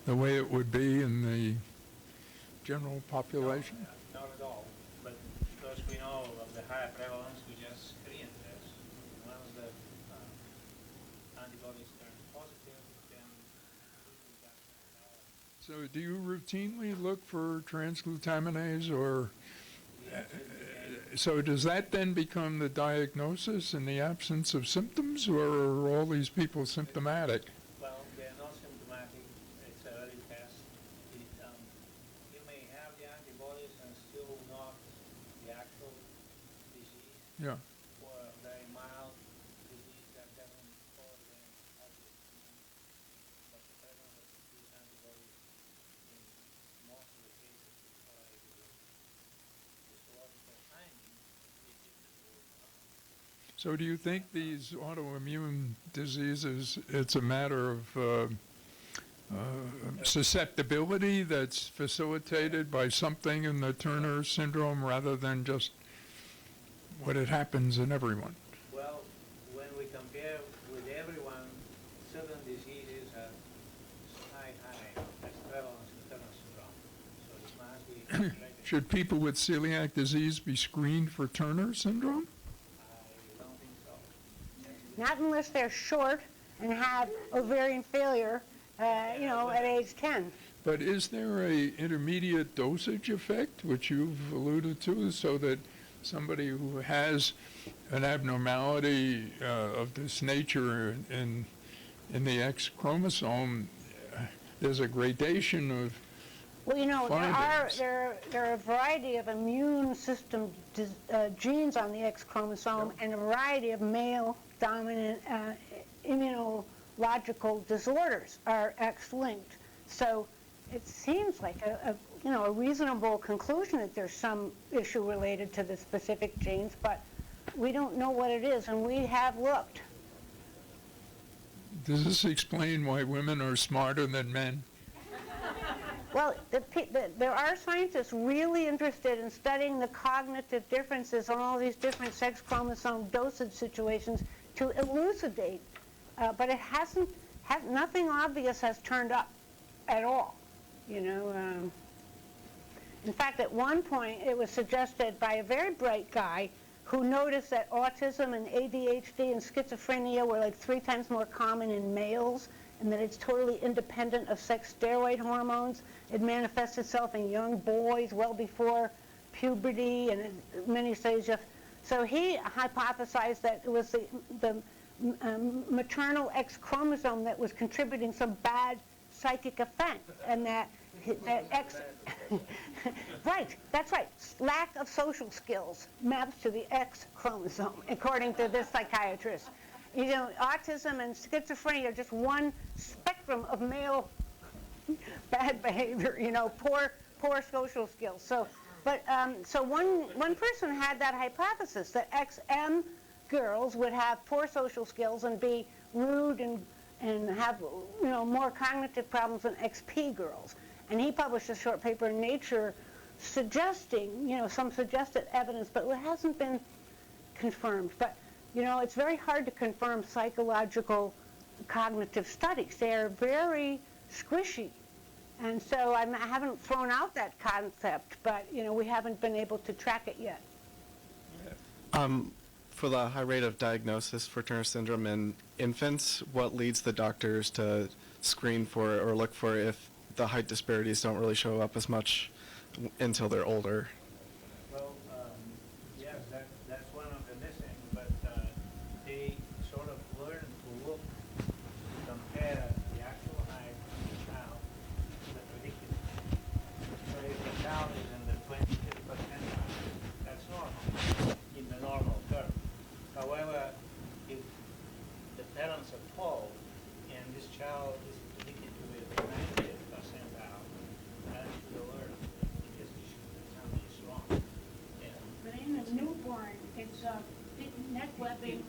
the way it would be in the general population? No, not at all. But because we know of the higher prevalence, we just screen this. Once the antibodies turn positive, then we just So do you routinely look for transglutaminase, or so does that then become the diagnosis in the absence of symptoms, or are all these people symptomatic? Well, they're not symptomatic. It's an early test. You may have the antibodies and still not the actual disease, Yeah. or a very mild disease that doesn't cause any obvious symptoms. But the presence of these antibodies in most of the cases is histological finding. So do you think these autoimmune diseases, it's a matter of susceptibility that's facilitated by something in the Turner syndrome rather than just what it happens in everyone? Well, when we compare with everyone, certain diseases have high as prevalence in Turner syndrome. So it must be related. Should people with celiac disease be screened for Turner syndrome? I don't think so. Not unless they're short and have ovarian failure, at age 10. But is there a intermediate dosage effect, which you've alluded to, so that somebody who has an abnormality of this nature in the X chromosome, there's a gradation of findings? there are a variety of immune system genes on the X chromosome, and a variety of male-dominant immunological disorders are X-linked. So it seems like a reasonable conclusion that there's some issue related to the specific genes, but we don't know what it is, and we have looked. Does this explain why women are smarter than men? Well, there are scientists really interested in studying the cognitive differences on all these different sex chromosome dosage situations to elucidate, but it nothing obvious has turned up at all. In fact, at one point, it was suggested by a very bright guy who noticed that autism and ADHD and schizophrenia were like 3 times more common in males, and that it's totally independent of sex steroid hormones. It manifests itself in young boys well before puberty, and many studies. So he hypothesized that it was the maternal X chromosome that was contributing some bad psychic effect, and that X, right, that's right, lack of social skills maps to the X chromosome, according to this psychiatrist. Autism and schizophrenia are just one spectrum of male bad behavior, poor social skills. So one person had that hypothesis that XM girls would have poor social skills and be rude and have, more cognitive problems than XP girls. And he published a short paper in Nature suggesting, some suggested evidence, but it hasn't been confirmed. But, it's very hard to confirm psychological cognitive studies. They are very squishy. And so I haven't thrown out that concept, but, we haven't been able to track it yet. For the high rate of diagnosis for Turner syndrome in infants, what leads the doctors to screen for or look for if the height disparities don't really show up as much until they're older? Well, yes, that's one of the missing, but they sort of learn to look, compare the actual height of the child to the predicted. So if the child is in the 25th percentile, that's normal, in the normal curve. However, if the parents are tall and this child is predicted to be the 90th percentile, that's the word, because something is wrong. Yeah. But in a newborn, it's neck webbing,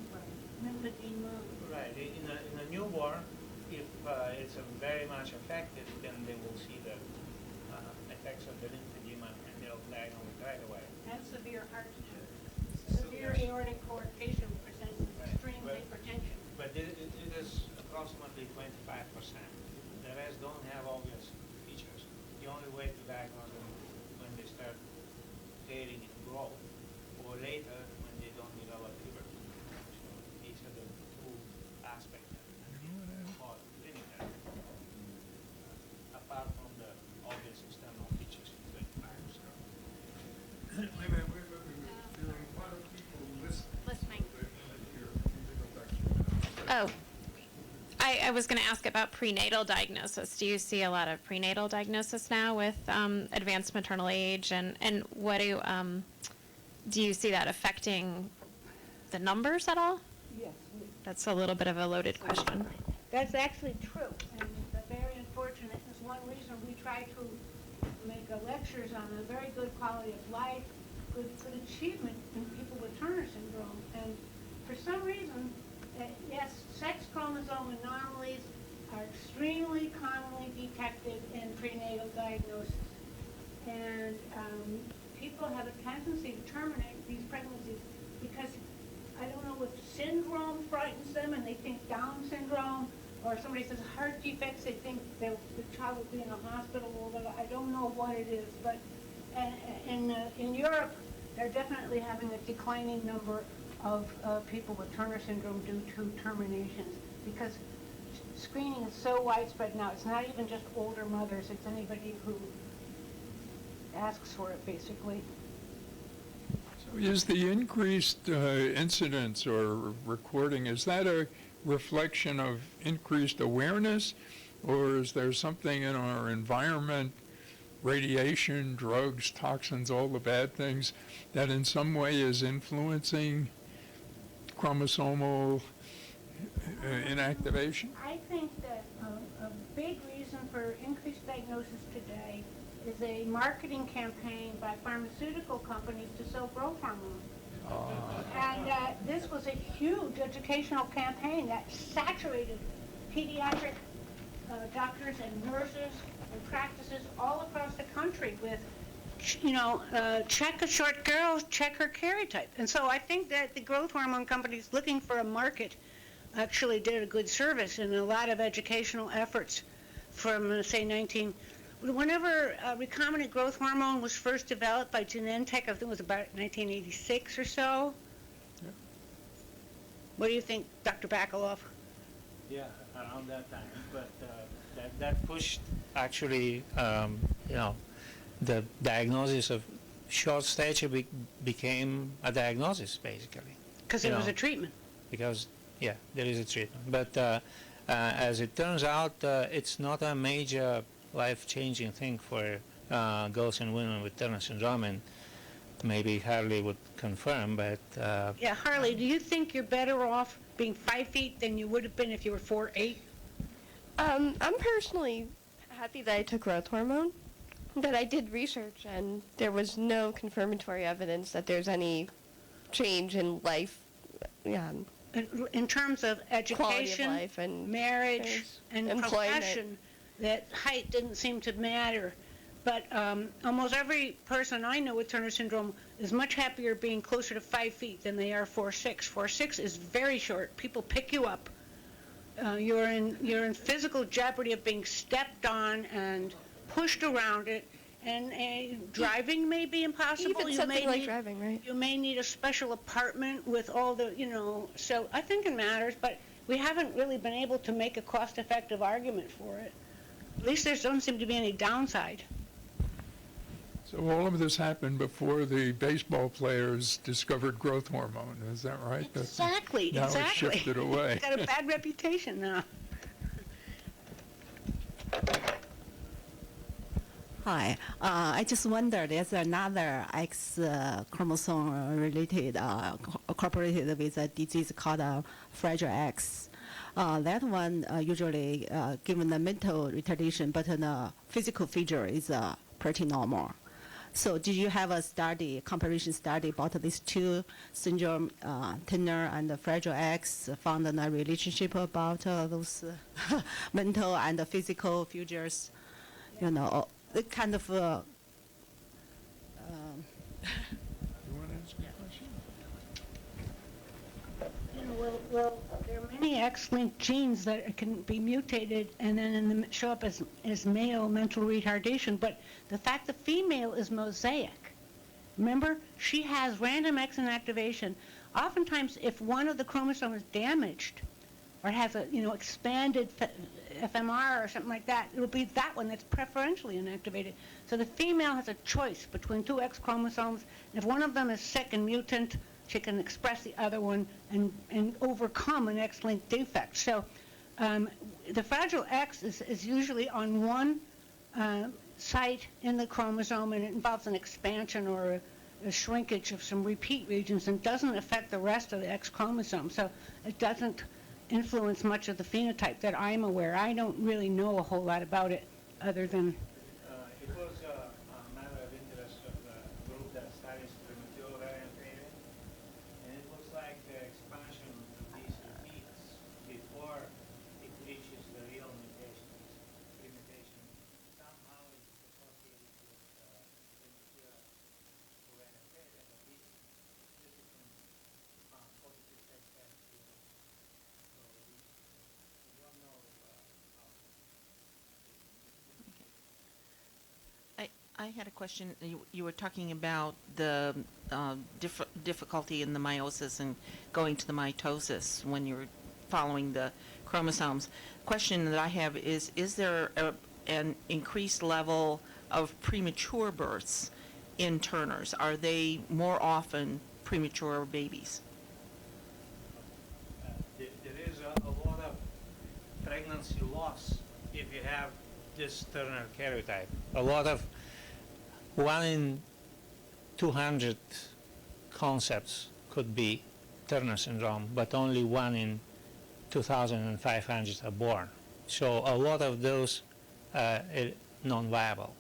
lymphedema. Right. In a newborn, if it's very much affected, then they will see the effects of the lymphedema and they'll diagnose it right away. And severe heart disease. Severe aortic coarctation presents extreme hypertension. But it is approximately 25%. The rest don't have obvious features. The only way to diagnose them when they start fading and grow, or later when they don't develop puberty. So these are the two aspects that cause clinical, apart from the obvious external features. Oh, I was going to ask about prenatal diagnosis. Do you see a lot of prenatal diagnosis now with advanced maternal age, and what do you see that affecting the numbers at all? Yes. That's a little bit of a loaded question. That's actually true, and very unfortunate. It's one reason we try to make lectures on a very good quality of life, good achievement in people with Turner syndrome. And for some reason, yes, sex chromosome anomalies are extremely commonly detected in prenatal diagnosis. And people have a tendency to terminate these pregnancies because, I don't know if syndrome frightens them and they think Down syndrome, or somebody says heart defects, they think the child will be in a hospital, or I don't know what it is. But in Europe, they're definitely having a declining number of people with Turner syndrome due to terminations, because screening is so widespread now. It's not even just older mothers, it's anybody who asks for it, basically. So is the increased incidence or recording, is that a reflection of increased awareness, or is there something in our environment, radiation, drugs, toxins, all the bad things, that in some way is influencing chromosomal inactivation? I think that a big reason for increased diagnosis today is a marketing campaign by pharmaceutical companies to sell growth hormone. And this was a huge educational campaign that saturated pediatric doctors and nurses and practices all across the country with, check a short girl, check her karyotype. And so I think that the growth hormone companies looking for a market actually did a good service in a lot of educational efforts from, say, whenever recombinant growth hormone was first developed by Genentech, I think it was about 1986 or so. Yeah. What do you think, Dr. Bakalov? Yeah, around that time. But that pushed, actually, the diagnosis of short stature became a diagnosis, basically. Because it was a treatment. Because, yeah, there is a treatment. But as it turns out, it's not a major life-changing thing for girls and women with Turner syndrome, and maybe Harley would confirm, but... Yeah, Harley, do you think you're better off being 5 feet than you would have been if you were 4'8"? I'm personally happy that I took growth hormone, that I did research, and there was no confirmatory evidence that there's any change in life In terms of education, life and marriage, things, and employment. profession, that height didn't seem to matter. But almost every person I know with Turner syndrome is much happier being closer to 5 feet than they are 4'6". 4'6" is very short. People pick you up. You're in physical jeopardy of being stepped on and pushed around it. And driving may be impossible. Even something like driving, right? You may need a special apartment with all the, so I think it matters, but we haven't really been able to make a cost-effective argument for it. At least there doesn't seem to be any downside. So all of this happened before the baseball players discovered growth hormone, is that right? Exactly, Now exactly. it's shifted away. It's got a bad reputation now. Hi, I just wondered, there's another X chromosome related, cooperated with a disease called Fragile X. That one usually given the mental retardation, but the physical feature is pretty normal. So did you have a study, comparison study about these two syndrome, Turner and Fragile X, found a relationship about those mental and physical features, the kind of. You want to answer the question? Well, there are many X-linked genes that can be mutated and then show up as male mental retardation, but the fact the female is mosaic. Remember, she has random X inactivation. Oftentimes, if one of the chromosomes is damaged or has a expanded FMR or something like that, it'll be that one that's preferentially inactivated. So the female has a choice between two X chromosomes. And if one of them is sick and mutant, she can express the other one and overcome an X-linked defect. So the Fragile X is usually on one site in the chromosome, and it involves an expansion or a shrinkage of some repeat regions and doesn't affect the rest of the X chromosome. So it doesn't influence much of the phenotype that I'm aware. I don't really know a whole lot about it other than... It was a matter of interest of the group that studies premature ovarian failure, and it looks like the expansion of these repeats before it reaches the real mutation, this pre-mutation, somehow is associated with premature ovarian failure. But this is from positive sex test. So we don't know how. I had a question. You were talking about the difficulty in the meiosis and going to the mitosis when you're following the chromosomes. Question that I have is there an increased level of premature births in Turners? Are they more often premature babies? There is a lot of pregnancy loss if you have this Turner karyotype. A lot of 1 in 200 concepts could be Turner syndrome, but only 1 in 2,500 are born. So a lot of those are non-viable.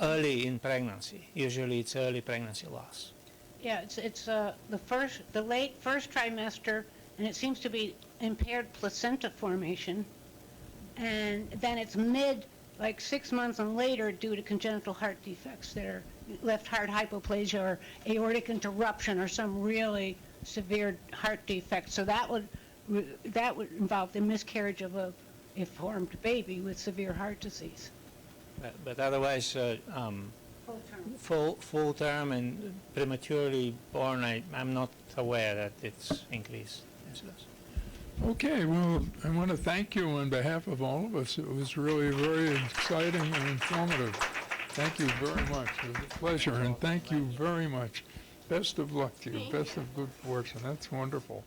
Early in pregnancy. Usually it's early pregnancy loss. Yeah, it's the late first trimester, and it seems to be impaired placenta formation, and then it's like 6 months and later due to congenital heart defects that are left heart hypoplasia or aortic interruption or some really severe heart defect. So that would involve the miscarriage of a formed baby with severe heart disease. But otherwise, full term and prematurely born, I'm not aware that it's increased incidence. Okay, well, I want to thank you on behalf of all of us. It was really very exciting and informative. Thank you very much. It was a pleasure, and thank you very much. Best of luck to you. Best of good fortune. That's wonderful.